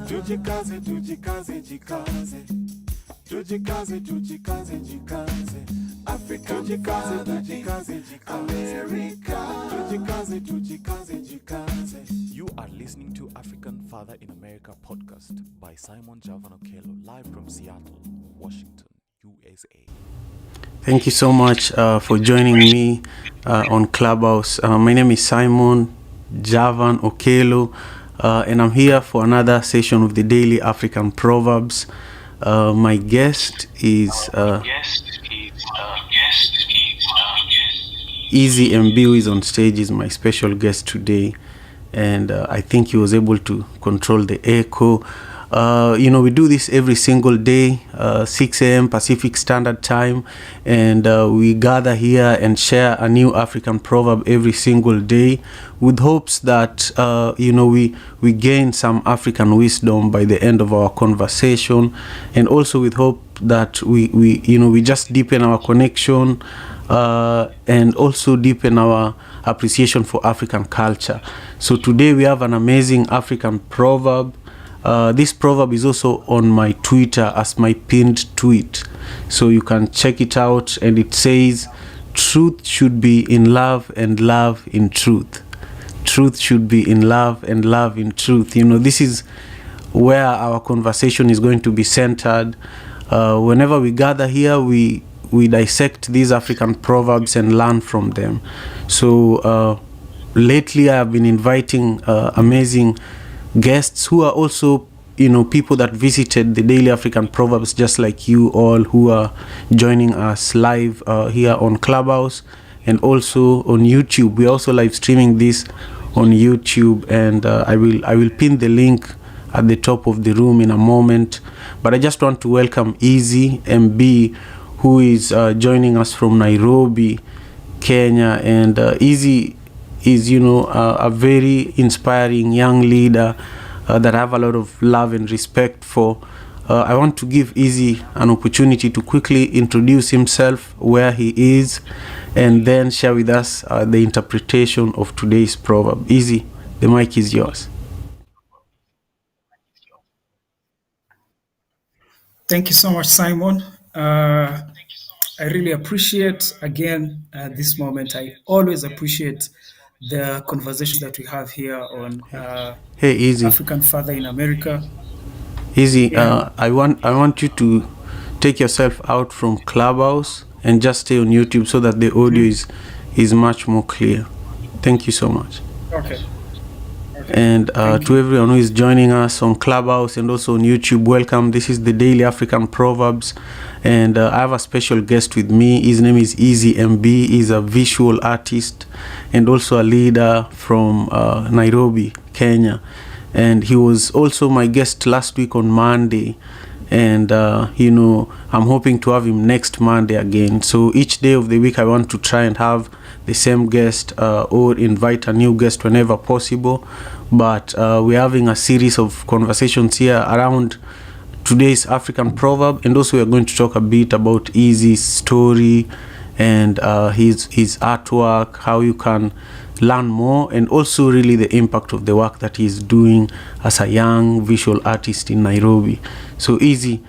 Tujikaze, tujikaze, jikaze. Tujikaze, tujikaze, jikaze. Africa, tujikaze, tujikaze, jikaze. America. Tujikaze, tujikaze, jikaze. You are listening to African Father in America podcast by Simon Javan Okello, live from Seattle, Washington, USA. Thank you so much for joining me on Clubhouse. My name is Simon Javan Okello, and I'm here for another session of the Daily African Proverbs. My guest is Easy MB, who is on stage, is my special guest today, and I think he was able to control the echo. We do this every single day, 6 a.m. Pacific Standard Time, and we gather here and share a new African proverb every single day, with hopes that we gain some African wisdom by the end of our conversation, and also with hope that we just deepen our connection and also deepen our appreciation for African culture. So today we have an amazing African proverb. This proverb is also on my Twitter as my pinned tweet, so you can check it out, and it says, "Truth should be in love and love in truth." Truth should be in love and love in truth. This is where our conversation is going to be centered. Whenever we gather here, we dissect these African proverbs and learn from them. So lately I have been inviting amazing guests who are also people that visited the Daily African Proverbs, just like you all who are joining us live here on Clubhouse and also on YouTube. We're also live streaming this on YouTube, and I will pin the link at the top of the room in a moment. But I just want to welcome Easy MB, who is joining us from Nairobi, Kenya. And Easy is a very inspiring young leader that I have a lot of love and respect for. I want to give Easy an opportunity to quickly introduce himself, where he is, and then share with us the interpretation of today's proverb. Easy, the mic is yours. Thank you so much, Simon. I really appreciate, again, this moment. I always appreciate the conversations that we have here on Hey, Easy. African Father in America. Easy, Yeah. I want you to take yourself out from Clubhouse and just stay on YouTube so that the audio is much more clear. Thank you so much. Okay. And to everyone who is joining us on Clubhouse and also on YouTube, welcome. This is the Daily African Proverbs, and I have a special guest with me. His name is Easy MB. He's a visual artist and also a leader from Nairobi, Kenya. And he was also my guest last week on Monday. And I'm hoping to have him next Monday again. So each day of the week I want to try and have the same guest or invite a new guest whenever possible. But we're having a series of conversations here around today's African proverb, and also we're going to talk a bit about Easy's story and his artwork, how you can learn more, and also really the impact of the work that he's doing as a young visual artist in Nairobi. So Easy,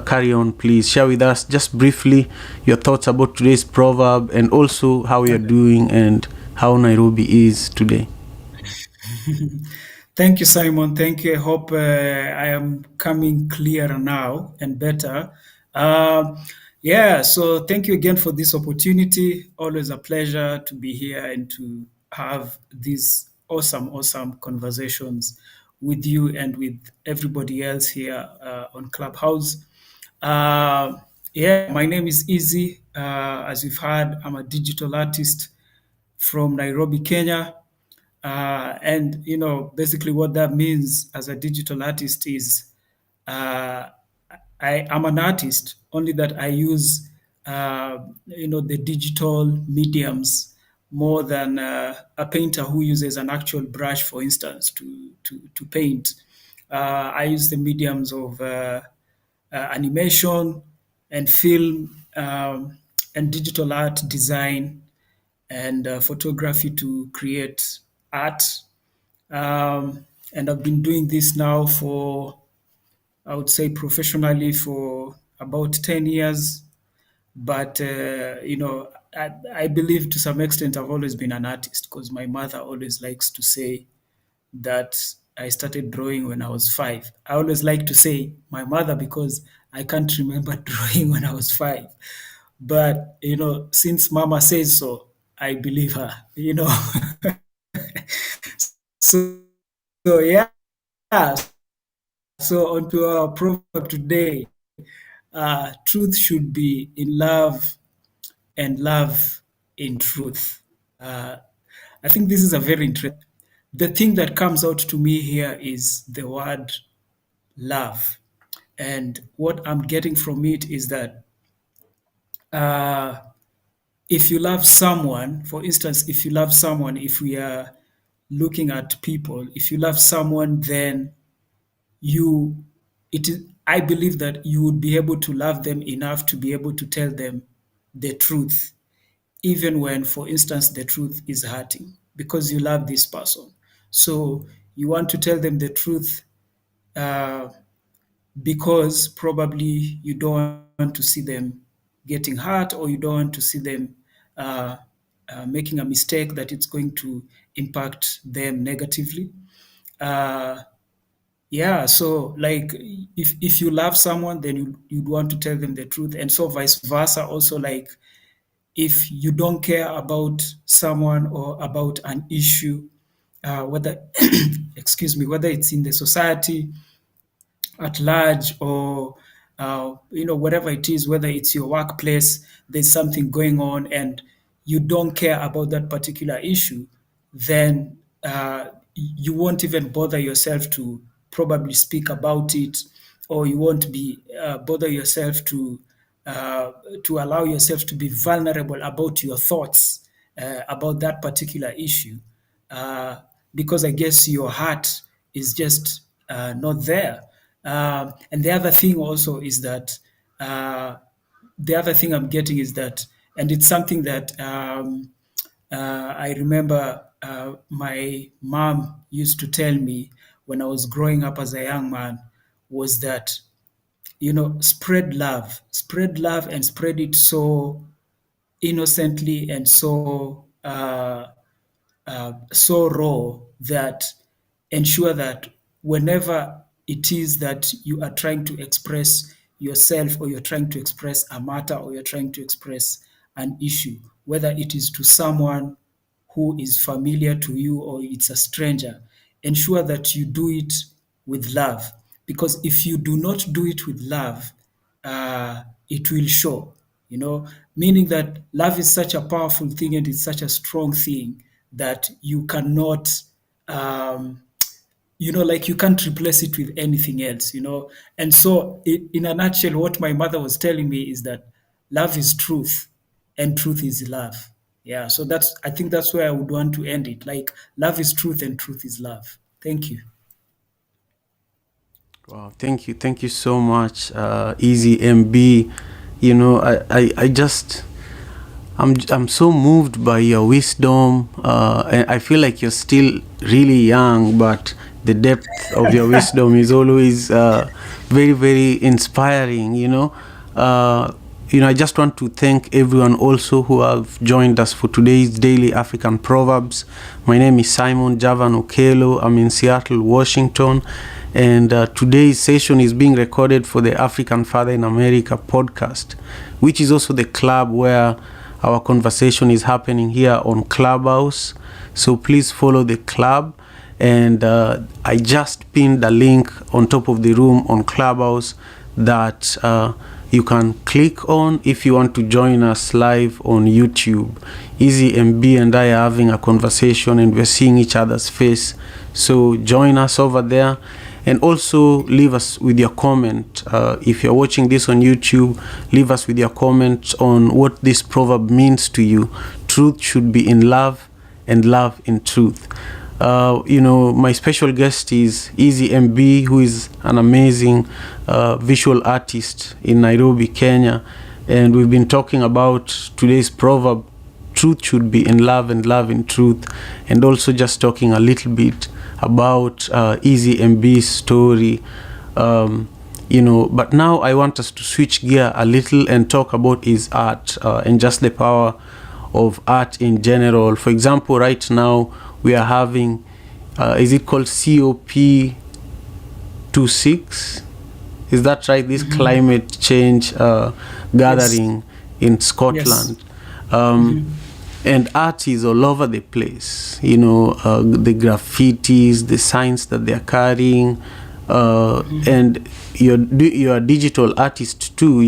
carry on, please. Share with us just briefly your thoughts about today's proverb, and also how you're doing and how Nairobi is today. Thank you, Simon. Thank you. I hope I am coming clearer now and better. So thank you again for this opportunity. Always a pleasure to be here and to have these awesome conversations with you and with everybody else here on Clubhouse. My name is Easy. As we've heard, I'm a digital artist from Nairobi, Kenya. And basically what that means as a digital artist is I'm an artist, only that I use the digital mediums more than a painter who uses an actual brush, for instance, to paint. I use the mediums of animation and film and digital art design and photography to create art. And I've been doing this now for I would say professionally for about 10 years. But, I believe to some extent I've always been an artist because my mother always likes to say that I started drawing when I was 5. I always like to say my mother because I can't remember drawing when I was 5. But, since mama says so, I believe her. So, yeah. So onto our proverb today. Truth should be in love and love in truth. Uh, I think this is a very interesting. The thing that comes out to me here is the word love. And what I'm getting from it is that uh, if you love someone, for instance, if you love someone, if we are looking at people, if you love someone, then you, it is, I believe that you would be able to love them enough to be able to tell them the truth, even when, for instance, the truth is hurting, because you love this person. So you want to tell them the truth uh, because probably you don't want to see them getting hurt, or you don't want to see them uh, making a mistake that it's going to impact them negatively. Uh, yeah, so like if you love someone, then you'd want to tell them the truth, and so vice versa. Also, like if you don't care about someone or about an issue, whether excuse me, whether it's in the society at large, or whatever it is, whether it's your workplace, there's something going on and you don't care about that particular issue, then you won't even bother yourself to probably speak about it, or you won't be bother yourself to allow yourself to be vulnerable about your thoughts about that particular issue, uh, because I guess your heart is just not there. And the other thing also is that the other thing I'm getting is that, and it's something that I remember my mom used to tell me when I was growing up as a young man, was that, spread love and spread it so innocently and so raw, that ensure that whenever it is that you are trying to express yourself, or you're trying to express a matter, or you're trying to express an issue, whether it is to someone who is familiar to you or it's a stranger, ensure that you do it with love. Because if you do not do it with love, it will show, meaning that love is such a powerful thing and it's such a strong thing that you cannot, um, like you can't replace it with anything else. And so, in a nutshell, what my mother was telling me is that love is truth and truth is love. Yeah. So I think that's where I would want to end it. Like, love is truth and truth is love. Thank you. Wow, thank you so much, Easy MB. I just I'm so moved by your wisdom, and I feel like you're still really young, but the depth of your wisdom is always very, very inspiring. I just want to thank everyone also who have joined us for today's Daily African Proverbs. My name is Simon Javan Okelo. I'm in Seattle, Washington. And today's session is being recorded for the African Father in America podcast, which is also the club where our conversation is happening here on Clubhouse. So please follow the club. And I just pinned a link on top of the room on Clubhouse that you can click on if you want to join us live on YouTube. Easy MB and I are having a conversation and we're seeing each other's face. So join us over there. And also leave us with your comment. If you're watching this on YouTube, leave us with your comments on what this proverb means to you. Truth should be in love and love in truth. My special guest is Easy MB, who is an amazing visual artist in Nairobi, Kenya. And we've been talking about today's proverb, truth should be in love and love in truth. And also just talking a little bit about Easy MB's story. But now I want us to switch gear a little and talk about is art, and just the power of art in general. For example, right now we are having, is it called COP26? Is that right? This climate change gathering in Scotland. And art is all over the place. The graffitis, the signs that they are carrying, and you're a digital artist too.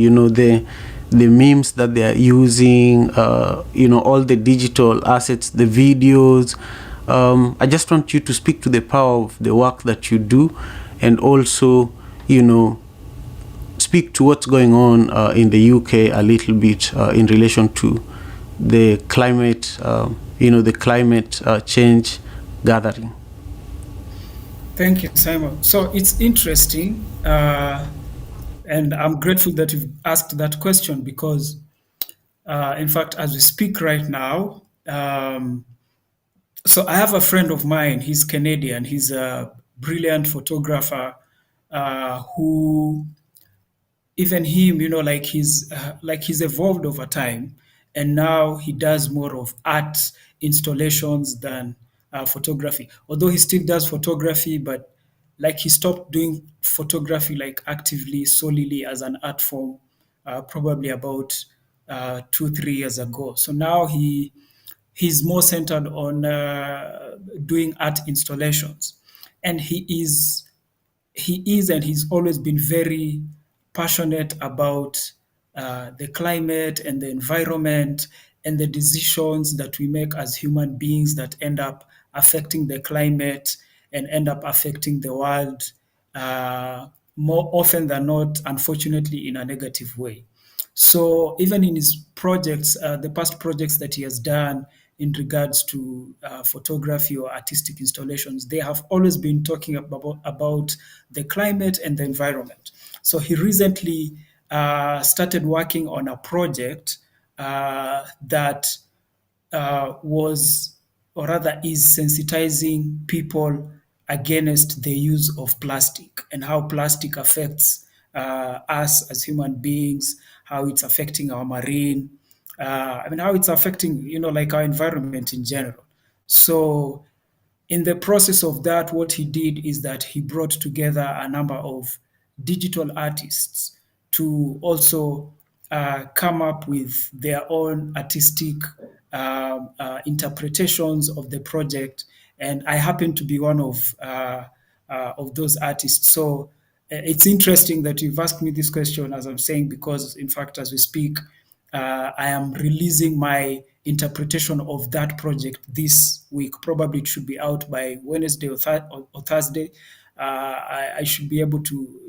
The memes that they are using, all the digital assets, the videos. I just want you to speak to the power of the work that you do, and also, speak to what's going on in the UK a little bit in relation to the climate, the climate change gathering. Thank you, Simon. So it's interesting, and I'm grateful that you've asked that question because, in fact, as we speak right now, so I have a friend of mine. He's Canadian. He's a brilliant photographer who, even him, he's evolved over time, and now he does more of art installations than photography. Although he still does photography, but like he stopped doing photography like actively solely as an art form, probably about 2-3 years ago. So now he's more centered on doing art installations, and he is and he's always been very passionate about the climate and the environment and the decisions that we make as human beings that end up affecting the climate and end up affecting the world, more often than not, unfortunately, in a negative way. So even in his projects, the past projects that he has done in regards to photography or artistic installations, they have always been talking about the climate and the environment. So he recently started working on a project that was, or rather is, sensitizing people against the use of plastic and how plastic affects us as human beings, how it's affecting our marine, how it's affecting, like our environment in general. So in the process of that, what he did is that he brought together a number of digital artists to also come up with their own artistic interpretations of the project. And I happen to be one of those artists. So it's interesting that you've asked me this question, as I'm saying, because in fact, as we speak, I am releasing my interpretation of that project this week. Probably it should be out by Wednesday or Thursday. I should be able to,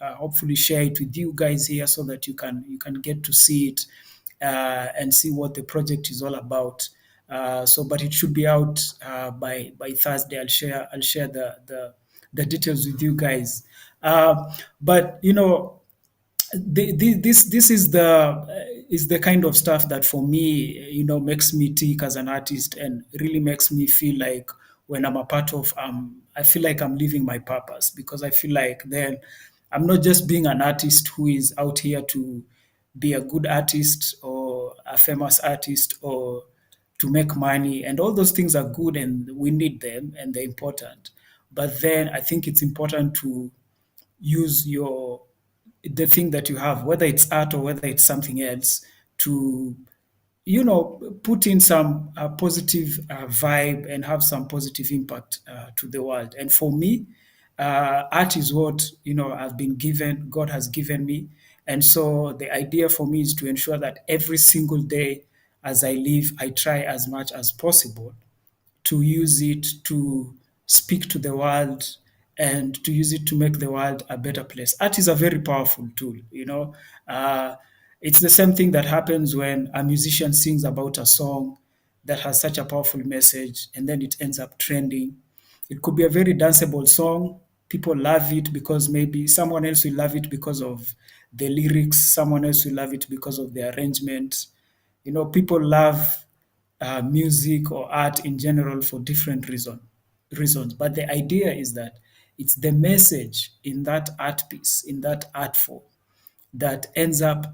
hopefully share it with you guys here so that you can get to see it and see what the project is all about. But it should be out by Thursday. I'll share the details with you guys. But this is the kind of stuff that for me, makes me tick as an artist and really makes me feel like when I'm a part of, I feel like I'm living my purpose, because I feel like then I'm not just being an artist who is out here to be a good artist or a famous artist or to make money, and all those things are good and we need them and they're important. But then I think it's important to use the thing that you have, whether it's art or whether it's something else, to put in some positive vibe and have some positive impact to the world. And for me, art is what I've been given, God has given me. And so the idea for me is to ensure that every single day as I live, I try as much as possible to use it to speak to the world and to use it to make the world a better place. Art is a very powerful tool. It's the same thing that happens when a musician sings about a song that has such a powerful message and then it ends up trending. It could be a very danceable song. People love it because maybe someone else will love it because of the lyrics, someone else will love it because of the arrangement. People love music or art in general for different reasons. But the idea is that It's the message in that art piece, in that art form, that ends up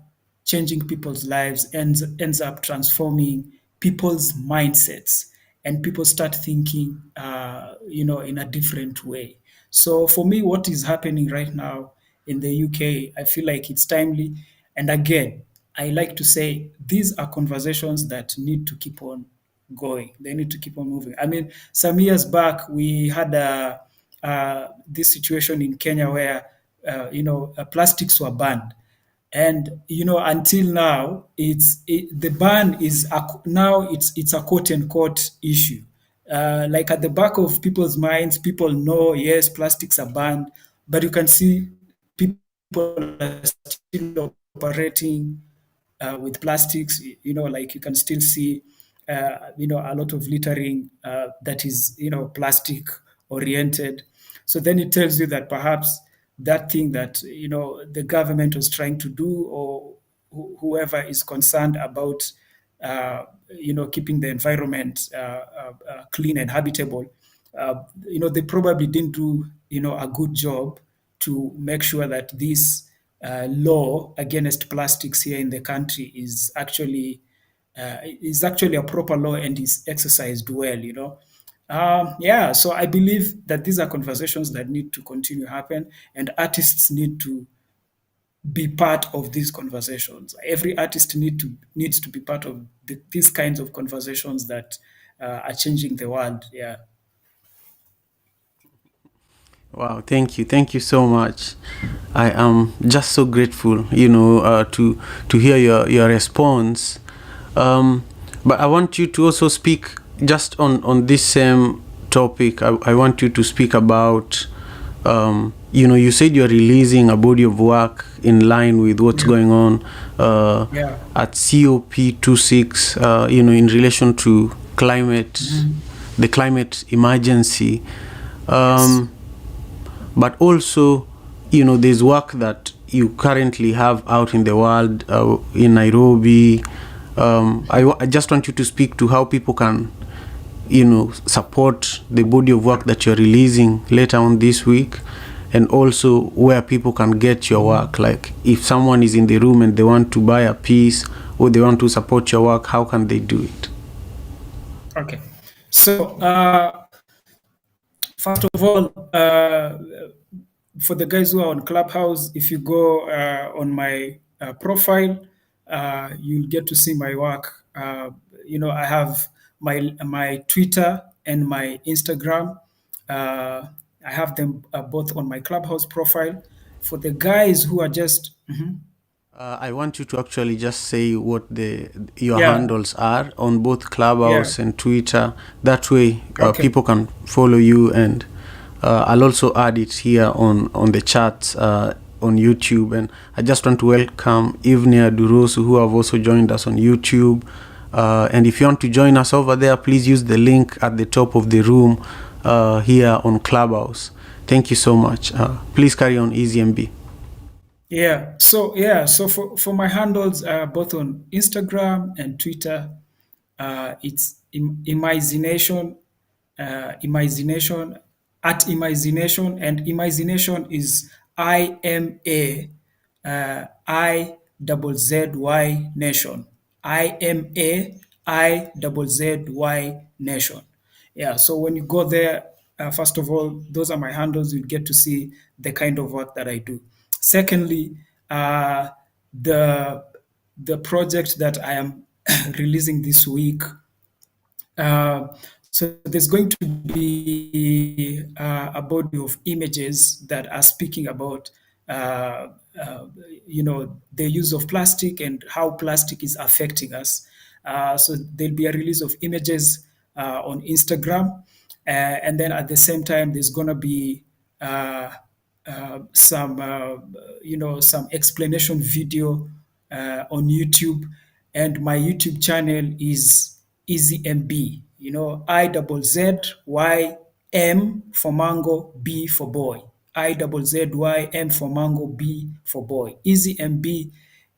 changing people's lives, ends up transforming people's mindsets, and people start thinking, in a different way. So for me, what is happening right now in the UK, I feel like it's timely. And again, I like to say these are conversations that need to keep on going. They need to keep on moving. I mean, some years back, we had this situation in Kenya where, plastics were banned. And until now, the ban is now it's a quote unquote issue. Like at the back of people's minds, people know, yes, plastics are banned, but you can see people are still operating with plastics. Like you can still see, a lot of littering that is, plastic oriented. So then it tells you that perhaps that thing that, the government was trying to do, or whoever is concerned about, keeping the environment clean and habitable, they probably didn't do, a good job to make sure that this law against plastics here in the country is actually a proper law and is exercised well. Yeah, so I believe that these are conversations that need to continue happen, and artists need to be part of these conversations. Every artist needs to be part of these kinds of conversations that are changing the world. Yeah. Wow, thank you so much. I am just so grateful, to hear your response. But I want you to also speak just on this same topic. I want you to speak about, you said you're releasing a body of work in line with what's going on at COP26, in relation to climate, the climate emergency. Yes. But also, there's work that you currently have out in the world, in Nairobi. I just want you to speak to how people can, support the body of work that you're releasing later on this week, and also where people can get your work. Like if someone is in the room and they want to buy a piece or they want to support your work, how can they do it? Okay. So, first of all, for the guys who are on Clubhouse, if you go on my profile, you'll get to see my work. I have my Twitter and my Instagram. I have them both on my Clubhouse profile. For the guys who are just I want you to actually just say what your yeah, handles are on both yeah, Clubhouse and Twitter. That way, okay, people can follow you, and I'll also add it here on the chats on YouTube. And I just want to welcome Ivnia Durosu, who have also joined us on YouTube. And if you want to join us over there, please use the link at the top of the room here on Clubhouse. Thank you so much. Please carry on, EasyMB. yeah. So for my handles, both on Instagram and Twitter, it's imagination, imagination at imagination, and imagination is IMAIZZY nation. IMAIZZY nation. Yeah. So when you go there, first of all, those are my handles. You get to see the kind of work that I do. Secondly, the the project that I am releasing this week. So there's going to be a body of images that are speaking about, the use of plastic and how plastic is affecting us. So there'll be a release of images on Instagram, and then at the same time, there's going to be some explanation video on YouTube, and my YouTube channel is EasyMB. IZZYM for mango, B for boy. IZZYM for mango, B for boy. EasyMB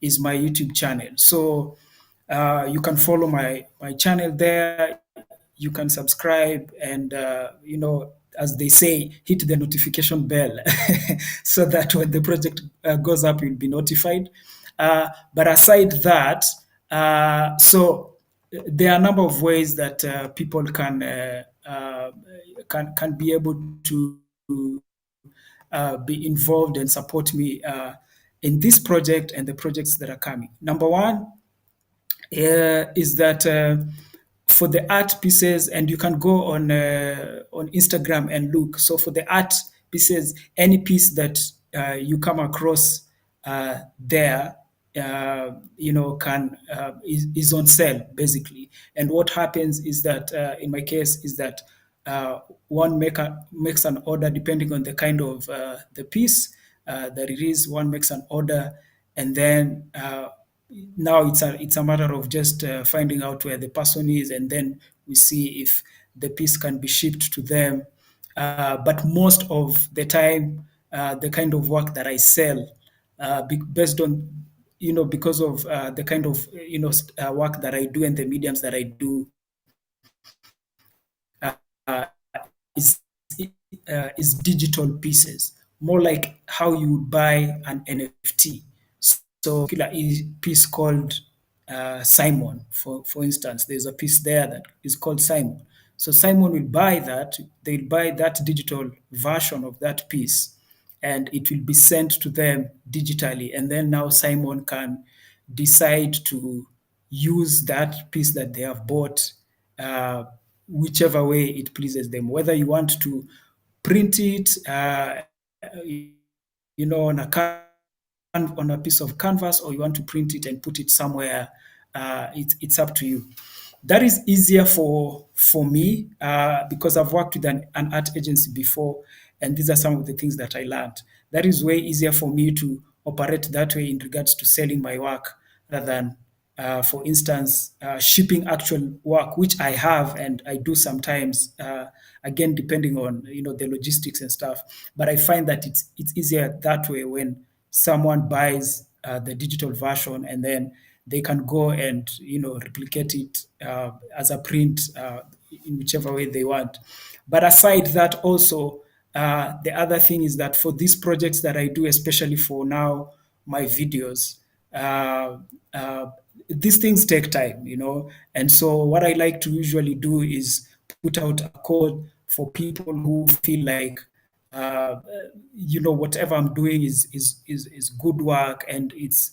is my YouTube channel. So you can follow my channel there. You can subscribe, and as they say, hit the notification bell so that when the project goes up, you'll be notified. But aside that, so there are a number of ways that people can be able to be involved and support me in this project and the projects that are coming. Number one is that for the art pieces, and you can go on Instagram and look. So for the art pieces, any piece that you come across there, is on sale basically. And what happens is that in my case is that one makes an order depending on the kind of the piece that it is. One makes an order, and then now it's a matter of just finding out where the person is, and then we see if the piece can be shipped to them. But most of the time, the kind of work that I sell, based on because of the kind of work that I do and the mediums that I do, is digital pieces, more like how you buy an NFT. So a piece called Simon, for instance, there's a piece there that is called Simon. So Simon will buy that, they'll buy that digital version of that piece, and it will be sent to them digitally. And then now Simon can decide to use that piece that they have bought whichever way it pleases them, whether you want to print it on a piece of canvas, or you want to print it and put it somewhere. It's up to you. That is easier for me because I've worked with an art agency before, and these are some of the things that I learned. That is way easier for me to operate that way in regards to selling my work rather than for instance, shipping actual work, which I have and I do sometimes, again, depending on, the logistics and stuff. But I find that it's easier that way when someone buys the digital version, and then they can go and, replicate it as a print in whichever way they want. But aside that also, the other thing is that for these projects that I do, especially for now, my videos, these things take time, and so what I like to usually do is put out a call for people who feel like, whatever I'm doing is good work, and it's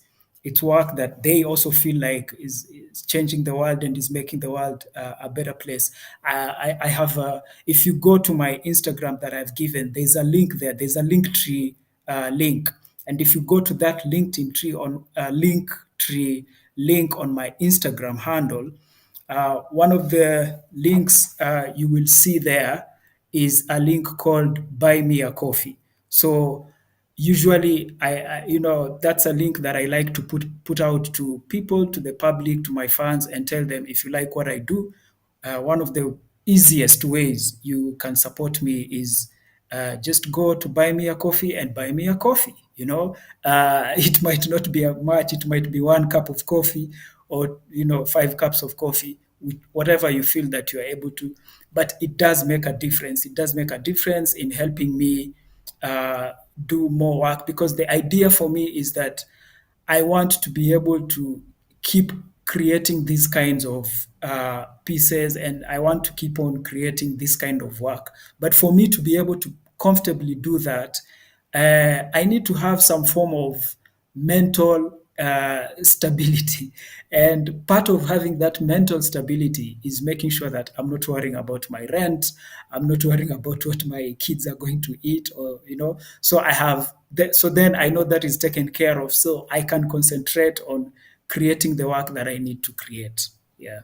work that they also feel like is changing the world and is making the world a better place. I have if you go to my Instagram that I've given, there's a link there. There's a Linktree link, and if you go to that LinkedIn tree on Linktree link on my Instagram handle, one of the links you will see there is a link called Buy Me a Coffee. So usually that's a link that I like to put out to people, to the public, to my fans, and tell them, if you like what I do, one of the easiest ways you can support me is just go to Buy Me a Coffee and buy me a coffee. It might not be much, it might be 1 cup of coffee, or 5 cups of coffee, whatever you feel that you're able to. But it does make a difference. It does make a difference in helping me do more work, because the idea for me is that I want to be able to keep creating these kinds of pieces, and I want to keep on creating this kind of work. But for me to be able to comfortably do that, I need to have some form of mental stability. And part of having that mental stability is making sure that I'm not worrying about my rent, I'm not worrying about what my kids are going to eat, or so I have so then I know that is taken care of, so I can concentrate on creating the work that I need to create. Yeah,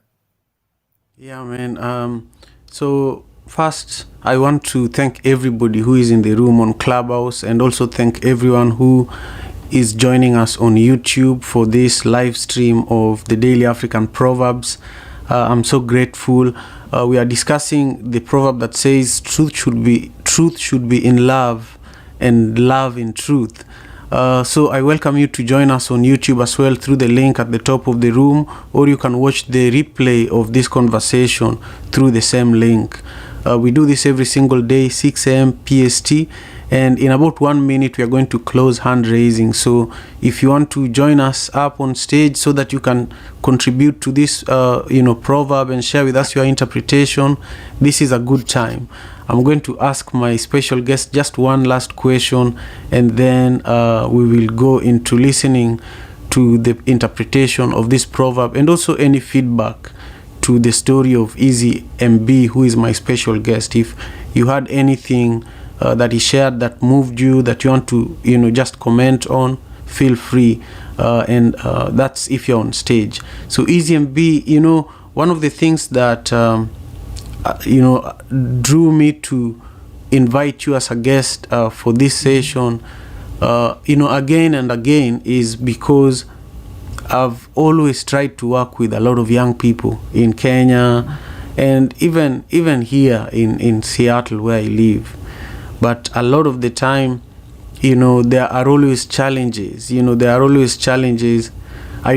man. So first, I want to thank everybody who is in the room on Clubhouse, and also thank everyone who is joining us on YouTube for this live stream of the Daily African Proverbs. I'm so grateful. We are discussing the proverb that says truth should be in love, and love in truth. So I welcome you to join us on YouTube as well through the link at the top of the room, or you can watch the replay of this conversation through the same link. We do this every single day, 6 a.m. PST. And in about 1 minute, we are going to close hand raising. So if you want to join us up on stage so that you can contribute to this, proverb and share with us your interpretation, this is a good time. I'm going to ask my special guest just one last question, and then we will go into listening to the interpretation of this proverb and also any feedback to the story of Easy MB, who is my special guest. If you had anything that he shared that moved you, that you want to, just comment on, feel free. And that's if you're on stage. So Easy MB, one of the things that, drew me to invite you as a guest for this session, again and again, is because I've always tried to work with a lot of young people in Kenya and even here in Seattle where I live. But a lot of the time, there are always challenges. I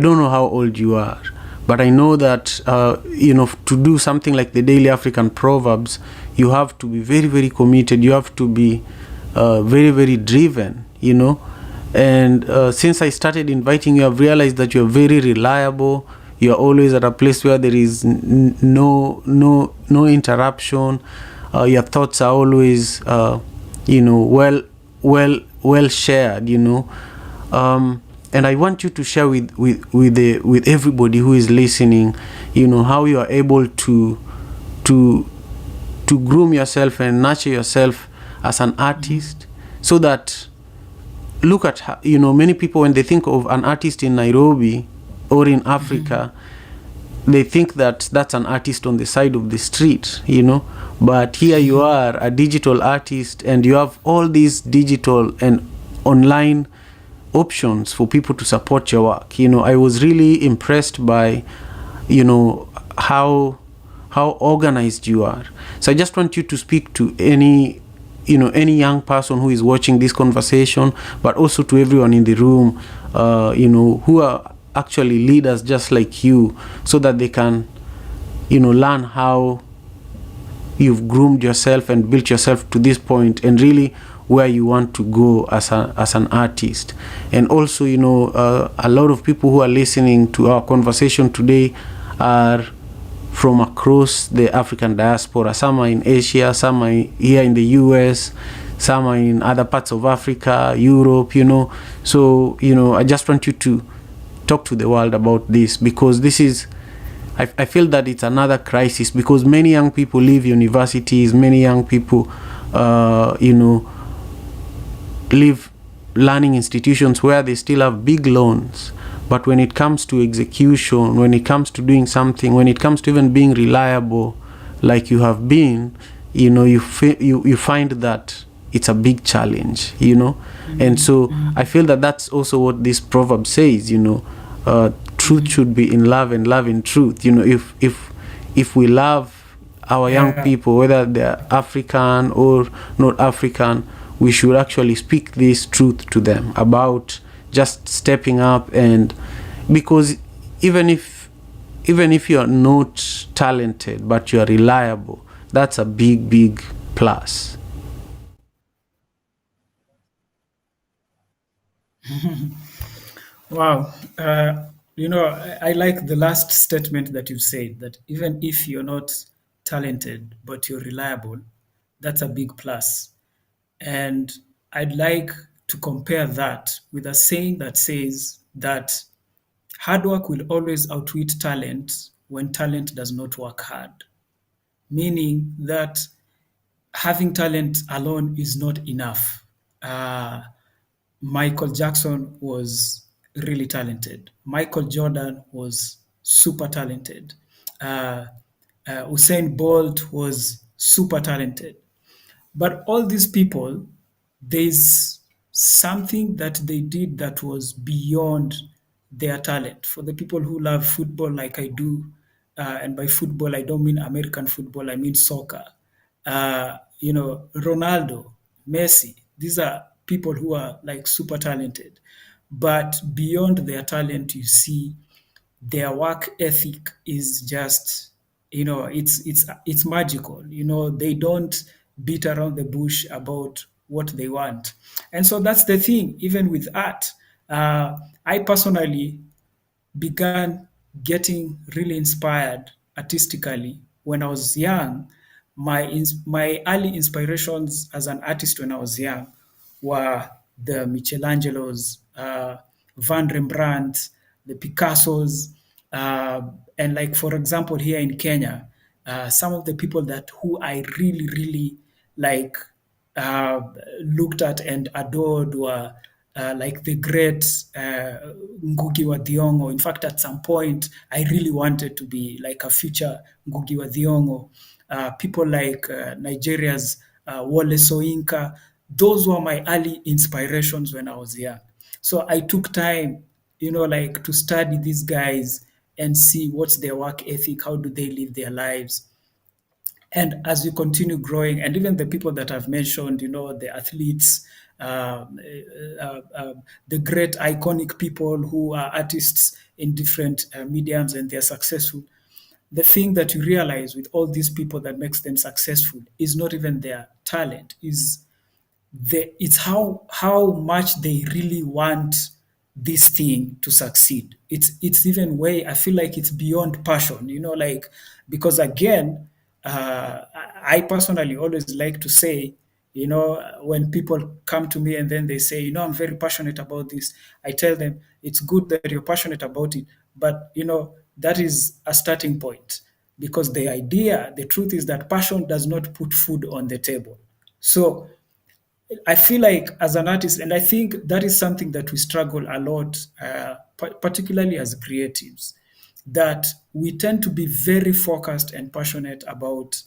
don't know how old you are, but I know that, to do something like the Daily African Proverbs, you have to be very, very committed. You have to be very, very driven, And since I started inviting you, I've realized that you're very reliable. You're always at a place where there is no interruption. Your thoughts are always, well shared. And I want you to share with everybody who is listening, how you are able to groom yourself and nurture yourself as an artist, so that, look at how, many people, when they think of an artist in Nairobi or in Africa, they think that that's an artist on the side of the street, But here you are, a digital artist, and you have all these digital and online options for people to support your work. I was really impressed by, how organized you are. So I just want you to speak to any young person who is watching this conversation, but also to everyone in the room, who are actually leaders just like you, so that they can, learn how you've groomed yourself and built yourself to this point, and really where you want to go as an artist. And also, a lot of people who are listening to our conversation today are from across the African diaspora. Some are in Asia, some are here in the US, some are in other parts of Africa, Europe, So, I just want you to talk to the world about this, because this is, I feel that it's another crisis, because many young people leave universities, many young people, leave learning institutions where they still have big loans. But when it comes to execution, when it comes to doing something, when it comes to even being reliable, like you have been, you find that it's a big challenge, And so I feel that that's also what this proverb says, truth should be in love and love in truth. If we love our young people, whether they're African or not African, we should actually speak this truth to them about just stepping up. And because even if you're not talented but you're reliable, that's a big plus. Wow. I like the last statement that you said, that even if you're not talented, but you're reliable, that's a big plus. And I'd like to compare that with a saying that says that hard work will always outwit talent when talent does not work hard. Meaning that having talent alone is not enough. Michael Jackson was really talented. Michael Jordan was super talented. Usain Bolt was super talented. But all these people, there's something that they did that was beyond their talent. For the people who love football like I do, and by football, I don't mean American football, I mean soccer. Ronaldo, Messi, these are people who are like super talented. But beyond their talent, you see, their work ethic is just it's magical. They don't beat around the bush about what they want. And so that's the thing. Even with art, I personally began getting really inspired artistically when I was young. My early inspirations as an artist when I was young were the Michelangelos, Van Rembrandt, the Picassos, uh, and like for example here in Kenya, some of the people that who I really really like uh, looked at and adored were like the great Ngugi wa Thiong'o. In fact, at some point, I really wanted to be like a future Ngugi wa Thiong'o. People like Nigeria's Wole Soyinka. Those were my early inspirations when I was young. So I took time, like to study these guys and see what's their work ethic, how do they live their lives. And as you continue growing, and even the people that I've mentioned, the athletes, the great iconic people who are artists in different mediums and they're successful, the thing that you realize with all these people that makes them successful is not even their talent, is it's how much they really want this thing to succeed. It's even way, I feel like it's beyond passion, like, because again, I personally always like to say, when people come to me and then they say, I'm very passionate about this, I tell them it's good that you're passionate about it, but that is a starting point, because the truth is that passion does not put food on the table. So I feel like as an artist, and I think that is something that we struggle a lot, particularly as creatives, that we tend to be very focused and passionate about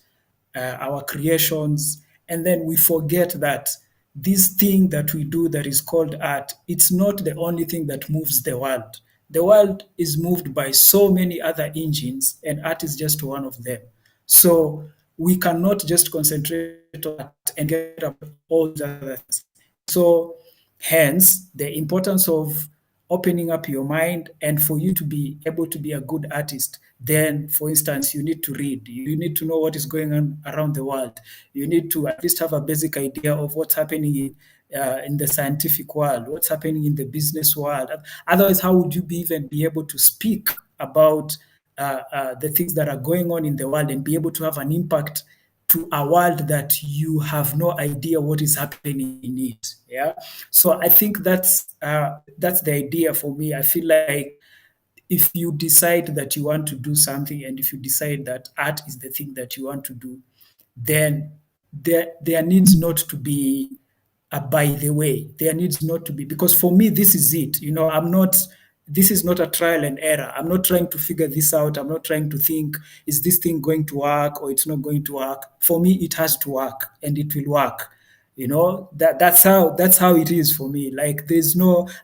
our creations, and then we forget that this thing that we do that is called art, it's not the only thing that moves the world. The world is moved by so many other engines, and art is just one of them. So we cannot just concentrate on art and get up all the other things. So hence the importance of opening up your mind, and for you to be able to be a good artist, then for instance you need to read, you need to know what is going on around the world, you need to at least have a basic idea of what's happening in the scientific world, what's happening in the business world. Otherwise, how would you even be able to speak about the things that are going on in the world and be able to have an impact to a world that you have no idea what is happening in it? Yeah. So I think that's the idea for me. I feel like if you decide that you want to do something, and if you decide that art is the thing that you want to do, then there needs not to be a by the way. There needs not to be, because for me this is it. This is not a trial and error. I'm not trying to figure this out. I'm not trying to think, is this thing going to work or it's not going to work? For me, it has to work and it will work. That's how it is for me. Like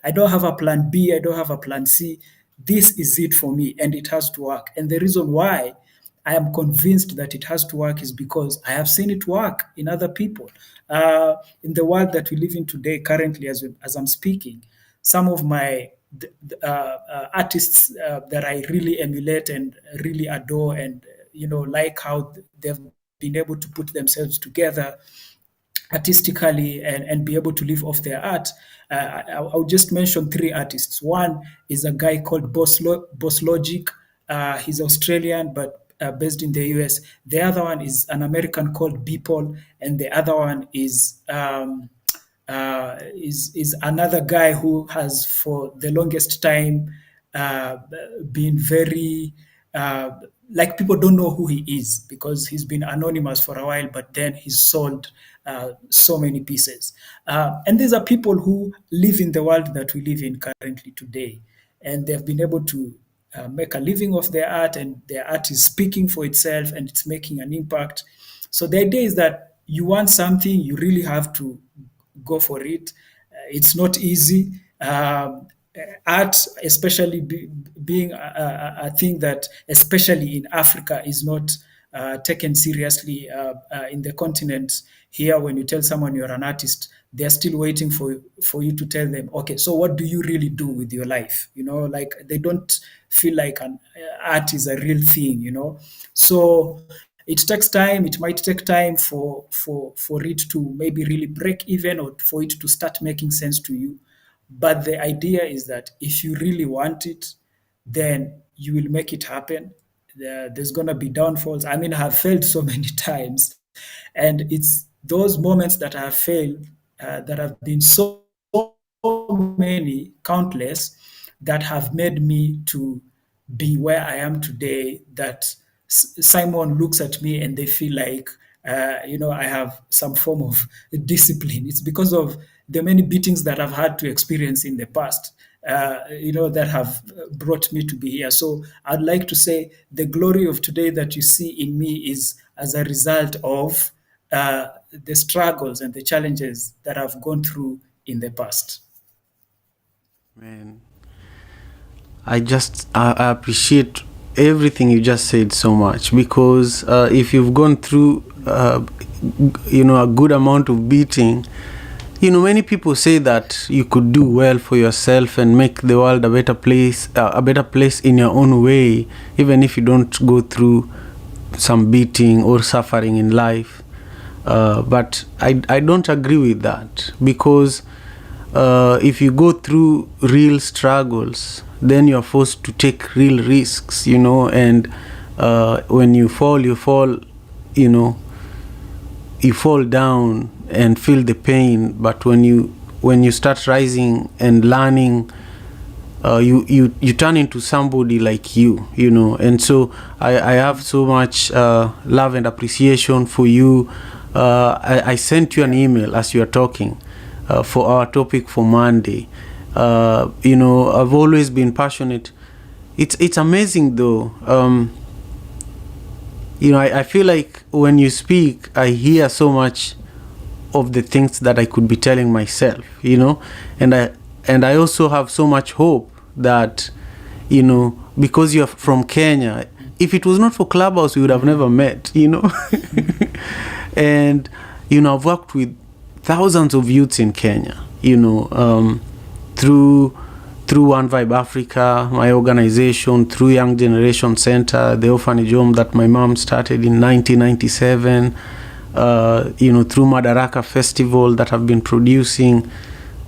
I don't have a plan B, I don't have a plan C. This is it for me and it has to work. And the reason why I am convinced that it has to work is because I have seen it work in other people. In the world that we live in today, currently, as I'm speaking, some of my artists that I really emulate and really adore, and like how they've been able to put themselves together artistically and be able to live off their art. I'll just mention three artists. One is a guy called Boss Logic. He's Australian, but based in the US. The other one is an American called Beeple, and the other one is another guy who has for the longest time uh, been very like, people don't know who he is because he's been anonymous for a while, but then he's sold so many pieces. And these are people who live in the world that we live in currently today, and they've been able to make a living of their art, and their art is speaking for itself and it's making an impact. So the idea is that you want something, you really have to go for it. It's not easy. Art, especially being a thing that, especially in Africa, is not taken seriously in the continent. Here, when you tell someone you're an artist, they're still waiting for you to tell them, okay, so what do you really do with your life? Like they don't feel like an art is a real thing. So it takes time. It might take time for it to maybe really break even, or for it to start making sense to you. But the idea is that if you really want it, then you will make it happen. There's going to be downfalls. I mean, I have failed so many times. And it's those moments that I have failed that have been so many, countless, that have made me to be where I am today, that Simon looks at me and they feel like, I have some form of discipline. It's because of the many beatings that I've had to experience in the past, that have brought me to be here. So I'd like to say the glory of today that you see in me is as a result of the struggles and the challenges that I've gone through in the past. Man, I appreciate everything you just said so much, because if you've gone through a good amount of beating, many people say that you could do well for yourself and make the world a better place in your own way, even if you don't go through some beating or suffering in life. But I don't agree with that, because if you go through real struggles, then you're forced to take real risks, and when you fall, you fall down and feel the pain. But when you start rising and learning, you turn into somebody like and so I have so much love and appreciation for you. I sent you an email as you are talking for our topic for Monday. I've always been passionate. It's amazing though. I feel like when you speak, I hear so much of the things that I could be telling myself, and I also have so much hope that, because you're from Kenya, if it was not for Clubhouse, we would have never met, and, I've worked with thousands of youths in Kenya, through One Vibe Africa, my organization, through Young Generation Center, the orphanage home that my mom started in 1997, through Madaraka Festival that I've been producing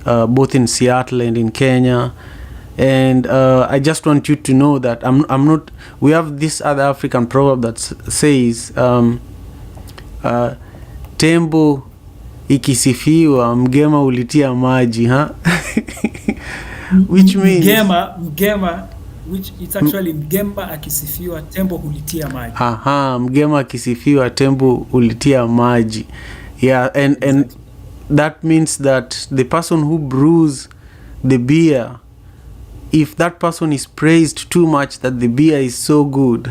both in Seattle and in Kenya. And I just want you to know that I'm not. We have this other African proverb that says, tembo ikisifiwa mgema ulitia maji, huh? Which means mgema, which it's actually mgema akisifiwa tembo hulitia maji. Mgema akisifiwa tembo hulitia maji. Yeah, and that means that the person who brews the beer, if that person is praised too much that the beer is so good,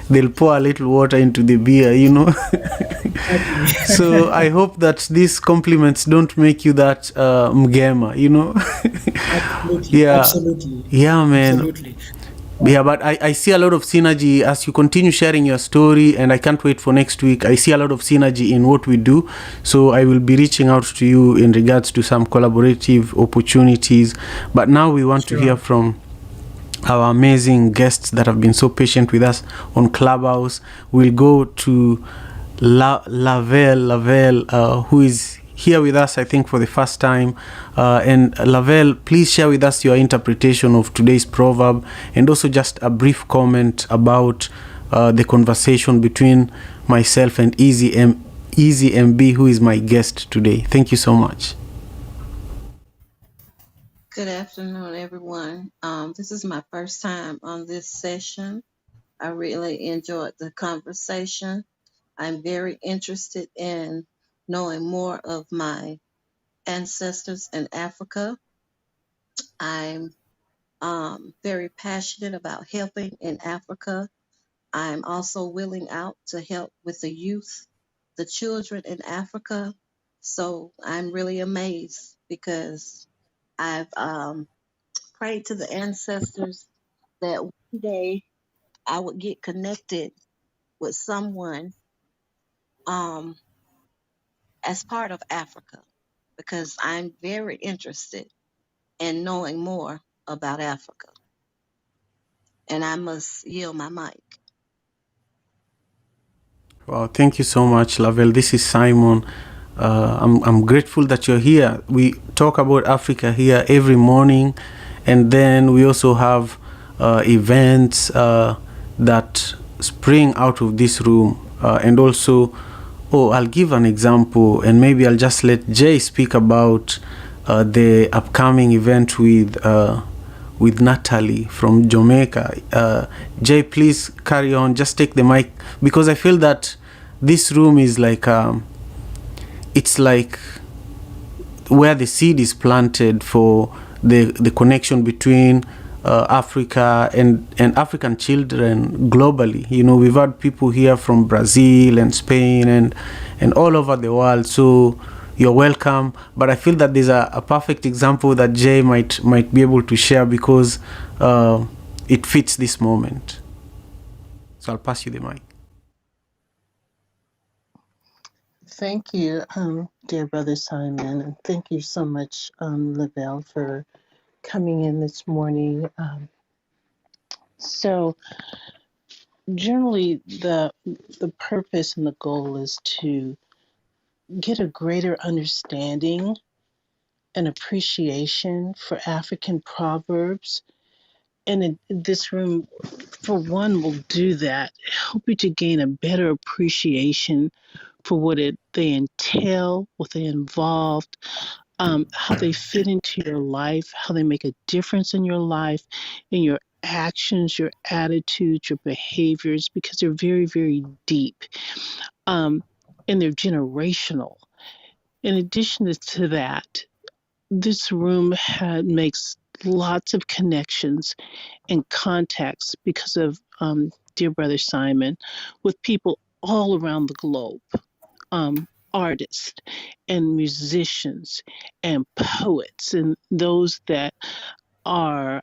they'll pour a little water into the beer, So I hope that these compliments don't make you that mgema, Absolutely. Yeah. Absolutely. Yeah, man. Absolutely. Yeah, but I see a lot of synergy as you continue sharing your story, and I can't wait for next week. I see a lot of synergy in what we do, so I will be reaching out to you in regards to some collaborative opportunities. But now we want to hear from our amazing guests that have been so patient with us on Clubhouse. We'll go to Lavelle, who is here with us, I think, for the first time. And Lavelle, please share with us your interpretation of today's proverb, and also just a brief comment about the conversation between myself and Easy MB, who is my guest today. Thank you so much. Good afternoon, everyone. This is my first time on this session. I really enjoyed the conversation. I'm very interested in knowing more of my ancestors in Africa. I'm very passionate about helping in Africa. I'm also willing out to help with the youth, the children in Africa. So I'm really amazed because I've prayed to the ancestors that one day I would get connected with someone as part of Africa, because I'm very interested in knowing more about Africa. And I must yield my mic. Wow, thank you so much, Lavelle. This is Simon. I'm grateful that you're here. We talk about Africa here every morning, and then we also have events that spring out of this room. And also, I'll give an example, and maybe I'll just let Jay speak about the upcoming event with Natalie from Jamaica. Jay, please carry on. Just take the mic, because I feel that this room is like it's like where the seed is planted for the connection between Africa and African children globally. You know, we've had people here from Brazil and Spain and all over the world. So you're welcome. But I feel that there's a perfect example that Jay might be able to share, because it fits this moment. So I'll pass you the mic. Thank you, dear Brother Simon, and thank you so much, Lavelle, for coming in this morning. So generally, the purpose and the goal is to get a greater understanding and appreciation for African proverbs. And this room, for one, will do that, help you to gain a better appreciation for what they entail, what they involve, how they fit into your life, how they make a difference in your life, in your actions, your attitudes, your behaviors, because they're very, very deep, and they're generational. In addition to that, this room makes lots of connections and contacts because of dear Brother Simon with people all around the globe. Artists and musicians and poets and those that are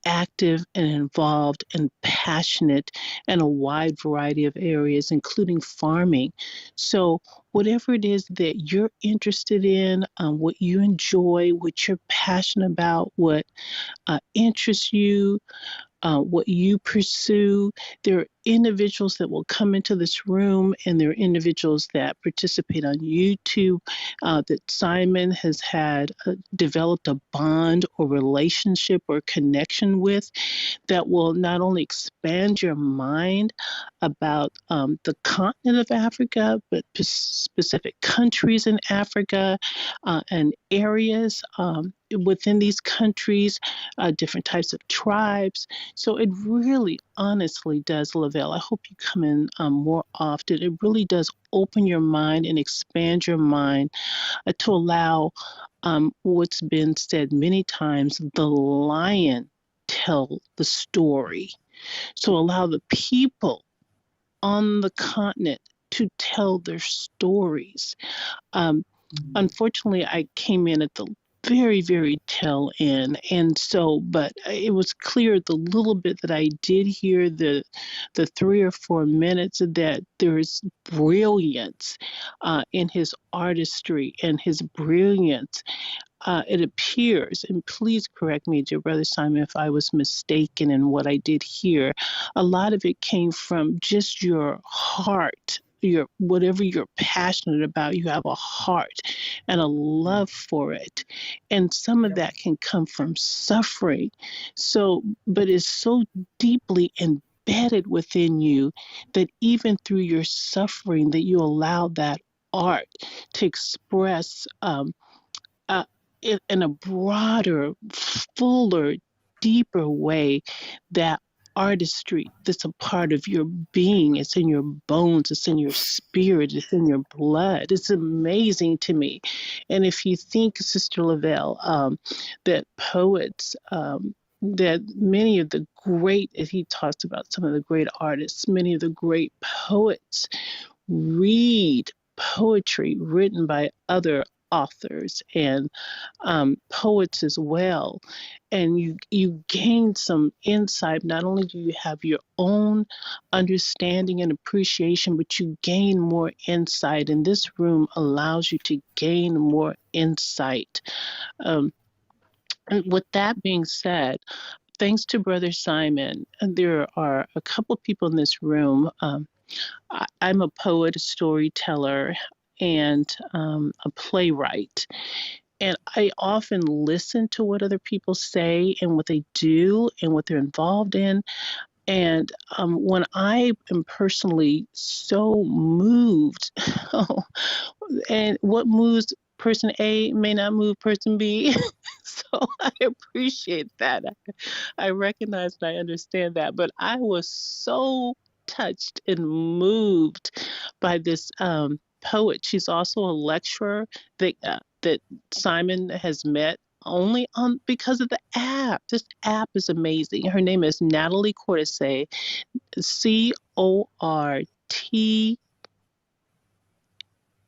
active and involved and passionate in a wide variety of areas, including farming. So whatever it is that you're interested in, what you enjoy, what you're passionate about, what interests you, what you pursue. There are individuals that will come into this room, and there are individuals that participate on YouTube that Simon has had developed a bond or relationship or connection with, that will not only expand your mind about the continent of Africa, but specific countries in Africa and areas within these countries, different types of tribes. So it really honestly does, Lavelle, I hope you come in more often. It really does open your mind and expand your mind to allow what's been said many times, the lion tell the story. So allow the people on the continent to tell their stories. Unfortunately, I came in at the very, very tail end. And so, but it was clear the little bit that I did hear, the 3 or 4 minutes, that there's brilliance in his artistry and his brilliance. It appears, and please correct me, dear Brother Simon, if I was mistaken in what I did hear, a lot of it came from just your heart, your whatever you're passionate about. You have a heart and a love for it, and some of that can come from suffering. So, but it's so deeply embedded within you that even through your suffering, that you allow that art to express uh, in a broader, fuller, deeper way, that artistry that's a part of your being. It's in your bones, it's in your spirit, it's in your blood. It's amazing to me. And if you think, Sister Lavelle, that poets, that many of the great, as he talks about some of the great artists, many of the great poets read poetry written by other authors and poets as well, and you gain some insight. Not only do you have your own understanding and appreciation, but you gain more insight, and this room allows you to gain more insight. And with that being said, thanks to Brother Simon, and there are a couple people in this room. I'm a poet, a storyteller, and a playwright. And I often listen to what other people say and what they do and what they're involved in. And when I am personally so moved, and what moves person A may not move person B. So I appreciate that. I recognize and I understand that. But I was so touched and moved by this poet. She's also a lecturer that Simon has met only on because of the app. This app is amazing. Her name is Natalie Cortese, Cortesy,